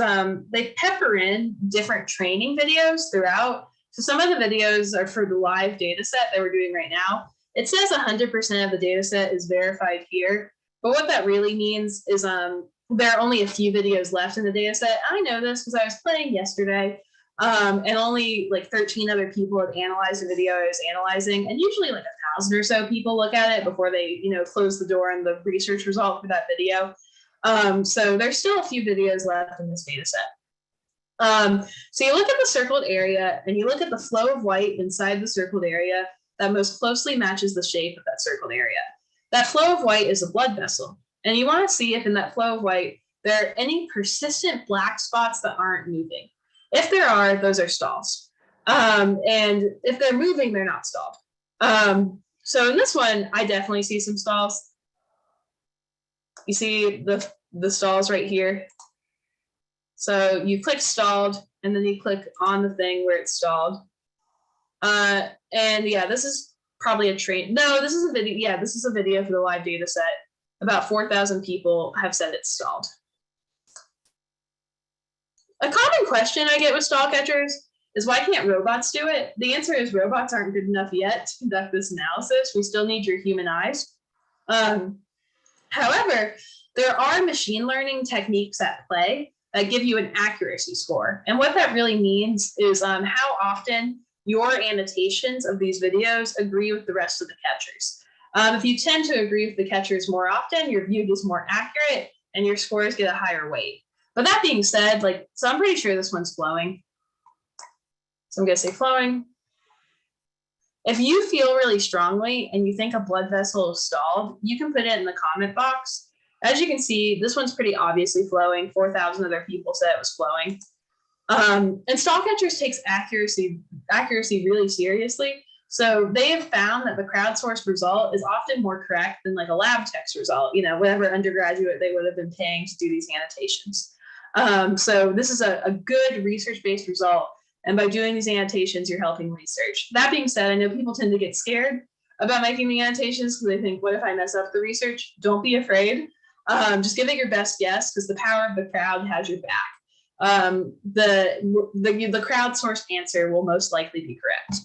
they pepper in different training videos throughout. So some of the videos are for the live data set that we're doing right now. It says 100% of the data set is verified here. But what that really means is there are only a few videos left in the data set. I know this because I was playing yesterday, and only like 13 other people have analyzed the video I was analyzing. And usually like 1,000 or so people look at it before they, close the door on the research result for that video. So there's still a few videos left in this data set. So you look at the circled area and you look at the flow of white inside the circled area that most closely matches the shape of that circled area. That flow of white is a blood vessel. And you want to see if in that flow of white, there are any persistent black spots that aren't moving. If there are, those are stalls. And if they're moving, they're not stalled. So in this one, I definitely see some stalls. You see the stalls right here. So you click stalled, and then you click on the thing where it's stalled. And yeah, this is probably a train. No, this is a video. Yeah, this is a video for the live data set. About 4,000 people have said it's stalled. A common question I get with stall catchers is why can't robots do it? The answer is robots aren't good enough yet to conduct this analysis. We still need your human eyes. However, there are machine learning techniques at play that give you an accuracy score. And what that really means is how often your annotations of these videos agree with the rest of the catchers. If you tend to agree with the catchers more often, your view is more accurate and your scores get a higher weight. But that being said, so I'm pretty sure this one's flowing. So I'm gonna say flowing. If you feel really strongly and you think a blood vessel is stalled, you can put it in the comment box. As you can see, this one's pretty obviously flowing. 4,000 other people said it was flowing. And stall catchers takes accuracy really seriously. So they have found that the crowdsourced result is often more correct than like a lab text result, whatever undergraduate they would have been paying to do these annotations. So this is a good research-based result. And by doing these annotations, you're helping research. That being said, I know people tend to get scared about making the annotations because they think, what if I mess up the research? Don't be afraid. Just give it your best guess because the power of the crowd has your back. The crowdsourced answer will most likely be correct.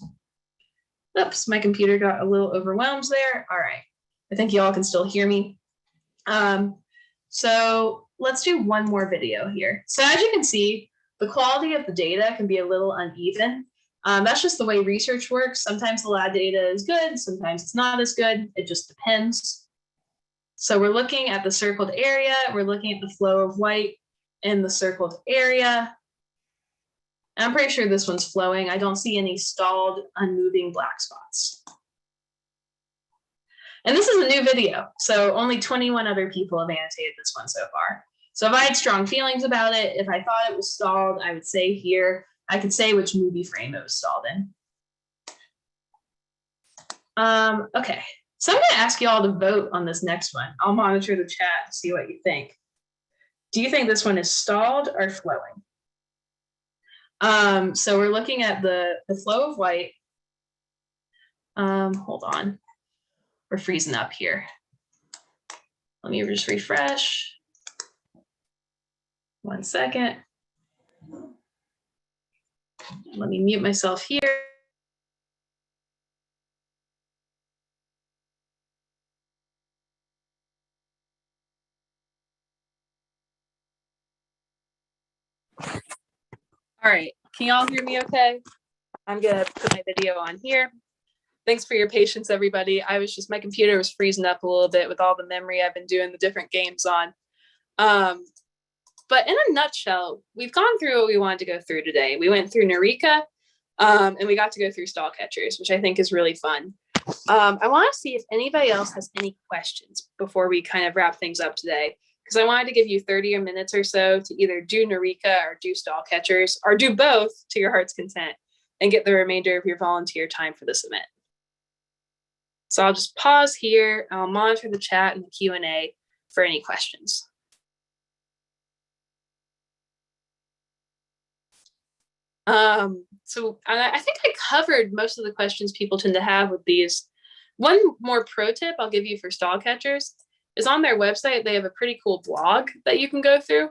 Oops, my computer got a little overwhelmed there. All right, I think you all can still hear me. So let's do one more video here. So as you can see, the quality of the data can be a little uneven. That's just the way research works. Sometimes the lab data is good, sometimes it's not as good. It just depends. So we're looking at the circled area. We're looking at the flow of white in the circled area. I'm pretty sure this one's flowing. I don't see any stalled, unmoving black spots. And this is a new video, so only 21 other people have annotated this one so far. So if I had strong feelings about it, if I thought it was stalled, I would say here, I could say which movie frame it was stalled in. Okay, so I'm gonna ask you all to vote on this next one. I'll monitor the chat to see what you think. Do you think this one is stalled or flowing? So we're looking at the flow of white. Hold on, we're freezing up here. Let me just refresh. 1 second. Let me mute myself here. All right, can y'all hear me okay? I'm gonna put my video on here. Thanks for your patience, everybody. My computer was freezing up a little bit with all the memory I've been doing the different games on. But in a nutshell, we've gone through what we wanted to go through today. We went through Norika, and we got to go through stall catchers, which I think is really fun. I want to see if anybody else has any questions before we kind of wrap things up today, because I wanted to give you 30 minutes or so to either do Eureka or do stall catchers, or do both to your heart's content, and get the remainder of your volunteer time for this event. So I'll just pause here. I'll monitor the chat and the Q&A for any questions. So I think I covered most of the questions people tend to have with these. One more pro tip I'll give you for stall catchers is on their website. They have a pretty cool blog that you can go through.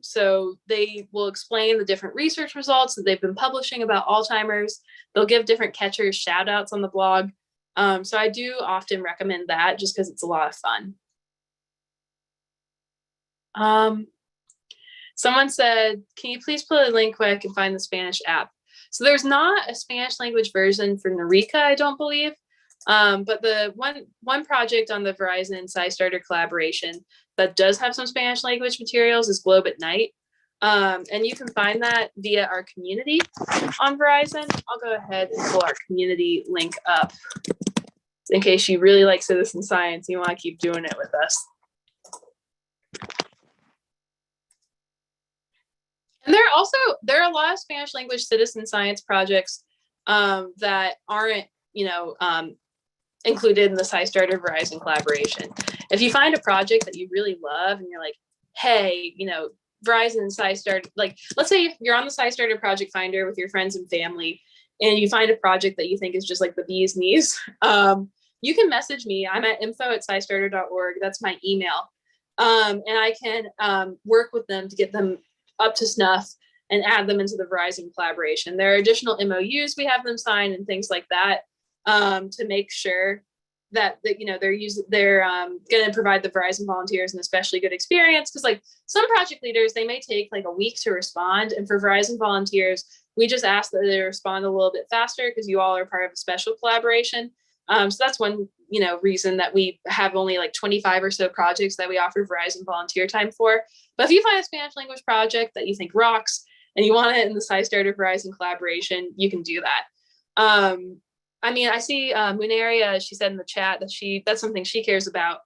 So they will explain the different research results that they've been publishing about Alzheimer's. They'll give different catchers shout outs on the blog. So I do often recommend that just because it's a lot of fun. Someone said, can you please put a link where I can find the Spanish app? So there's not a Spanish language version for Norika, I don't believe. But the one project on the Verizon SciStarter collaboration that does have some Spanish language materials is Globe at Night. And you can find that via our community on Verizon. I'll go ahead and pull our community link up in case you really like citizen science, you want to keep doing it with us. And there are a lot of Spanish language citizen science projects that aren't, included in the SciStarter Verizon collaboration. If you find a project that you really love and you're like, hey, Verizon and SciStarter, like, let's say you're on the SciStarter project finder with your friends and family, and you find a project that you think is just like the bee's knees, you can message me. I'm at info@scistarter.org. That's my email. And I can work with them to get them up to snuff and add them into the Verizon collaboration. There are additional MOUs we have them sign and things like that to make sure that they're going to provide the Verizon volunteers an especially good experience. Because like some project leaders, they may take like a week to respond, and for Verizon volunteers, we just ask that they respond a little bit faster because you all are part of a special collaboration. So that's one reason that we have only like 25 or so projects that we offer Verizon volunteer time for. But if you find a Spanish language project that you think rocks and you want it in the SciStarter Verizon collaboration, you can do that. I see Muneria, she said in the chat that that's something she cares about.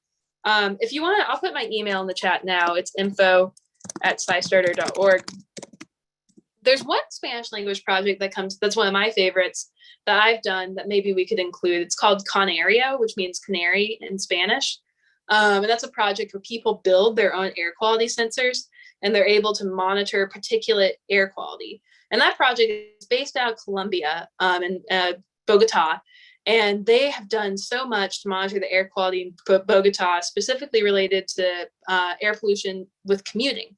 If you want, I'll put my email in the chat now. It's info@scistarter.org. There's one Spanish language project that's one of my favorites that I've done that maybe we could include. It's called Canario, which means canary in Spanish. And that's a project where people build their own air quality sensors, and they're able to monitor particulate air quality. And that project is based out of Colombia in Bogota. And they have done so much to monitor the air quality in Bogota, specifically related to air pollution with commuting.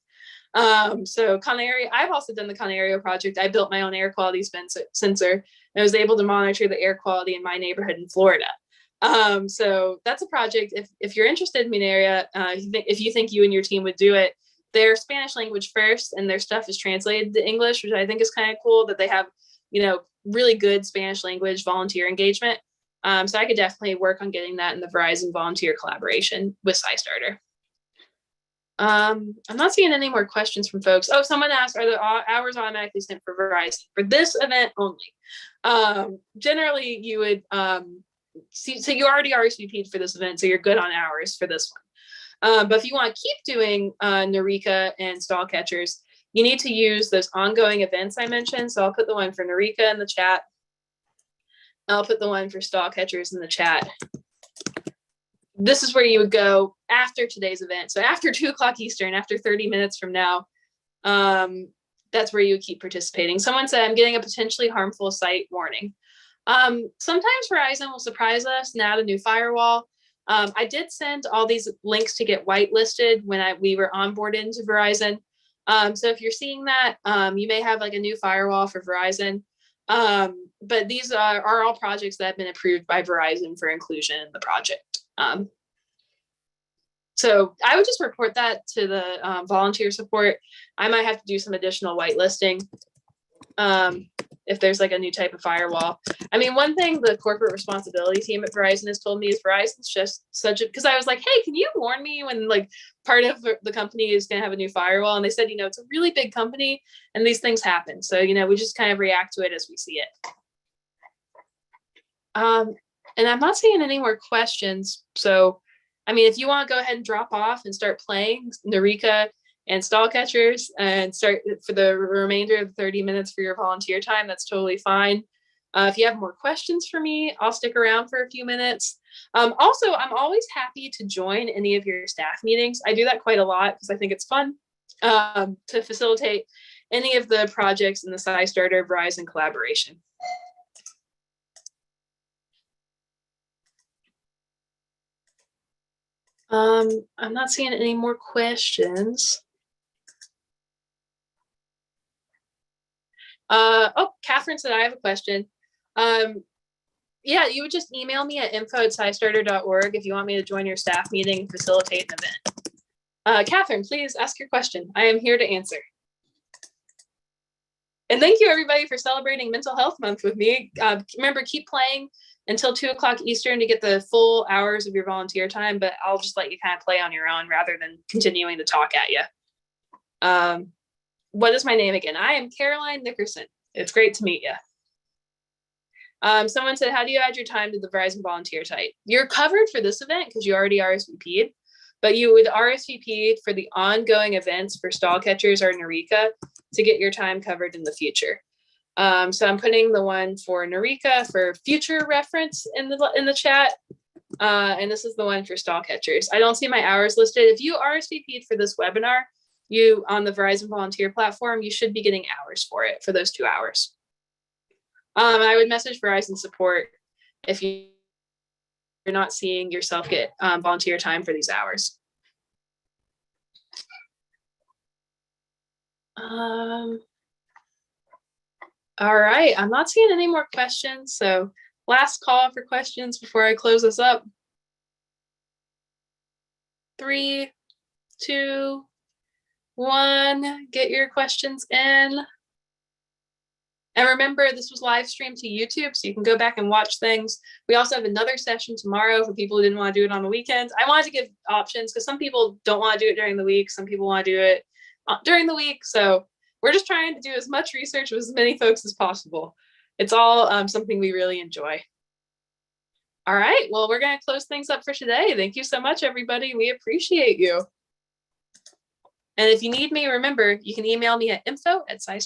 So Canario, I've also done the Canario project. I built my own air quality sensor and was able to monitor the air quality in my neighborhood in Florida. So that's a project. If you're interested in Muneria, if you think you and your team would do it, they're Spanish language first, and their stuff is translated to English, which I think is kind of cool that they have, really good Spanish language volunteer engagement. So I could definitely work on getting that in the Verizon volunteer collaboration with SciStarter. I'm not seeing any more questions from folks. Oh, someone asked, are the hours automatically sent for Verizon? For this event only. Generally, you would, so you already RSVP'd for this event, so you're good on hours for this one. But if you want to keep doing Norika and stall catchers, you need to use those ongoing events I mentioned. So I'll put the one for Norika in the chat. I'll put the one for stall catchers in the chat. This is where you would go after today's event. So after 2:00 Eastern, after 30 minutes from now, that's where you would keep participating. Someone said, I'm getting a potentially harmful site warning. Sometimes Verizon will surprise us and add a new firewall. I did send all these links to get whitelisted when we were onboarded into Verizon. So if you're seeing that, you may have like a new firewall for Verizon. But these are all projects that have been approved by Verizon for inclusion in the project. So I would just report that to the volunteer support. I might have to do some additional whitelisting. if there's like a new type of firewall. I mean, one thing the corporate responsibility team at Verizon has told me is Verizon's just such a, because I was like, hey, can you warn me when like part of the company is going to have a new firewall? And they said, it's a really big company and these things happen. So, we just kind of react to it as we see it. And I'm not seeing any more questions. So, I mean, if you want to go ahead and drop off and start playing Norika and stall catchers and start for the remainder of the 30 minutes for your volunteer time, that's totally fine. If you have more questions for me, I'll stick around for a few minutes. Also, I'm always happy to join any of your staff meetings. I do that quite a lot because I think it's fun to facilitate any of the projects in the SciStarter Verizon collaboration. I'm not seeing any more questions. Oh, Catherine said, I have a question. Yeah, you would just email me at info@scistarter.org if you want me to join your staff meeting and facilitate an event. Catherine, please ask your question. I am here to answer. And thank you everybody for celebrating Mental Health Month with me. Remember, keep playing until 2:00 Eastern to get the full hours of your volunteer time, but I'll just let you kind of play on your own rather than continuing to talk at you. What is my name again? I am Caroline Nickerson. It's great to meet you. Someone said, how do you add your time to the Verizon volunteer site? You're covered for this event because you already RSVP'd, but you would RSVP for the ongoing events for stall catchers or Norika to get your time covered in the future. So I'm putting the one for Eureka for future reference in the chat. And this is the one for stall catchers. I don't see my hours listed. If you RSVP'd for this webinar, you on the Verizon volunteer platform, you should be getting hours for it for those 2 hours. I would message Verizon support if you're not seeing yourself get volunteer time for these hours. All right, I'm not seeing any more questions. So last call for questions before I close this up. 3, 2, 1, get your questions in. And remember, this was live streamed to YouTube, so you can go back and watch things. We also have another session tomorrow for people who didn't want to do it on the weekends. I wanted to give options because some people don't want to do it during the week. Some people want to do it during the week. So we're just trying to do as much research with as many folks as possible. It's all something we really enjoy. All right, well, we're going to close things up for today. Thank you so much, everybody. We appreciate you. And if you need me, remember, you can email me at info@scistarter.org.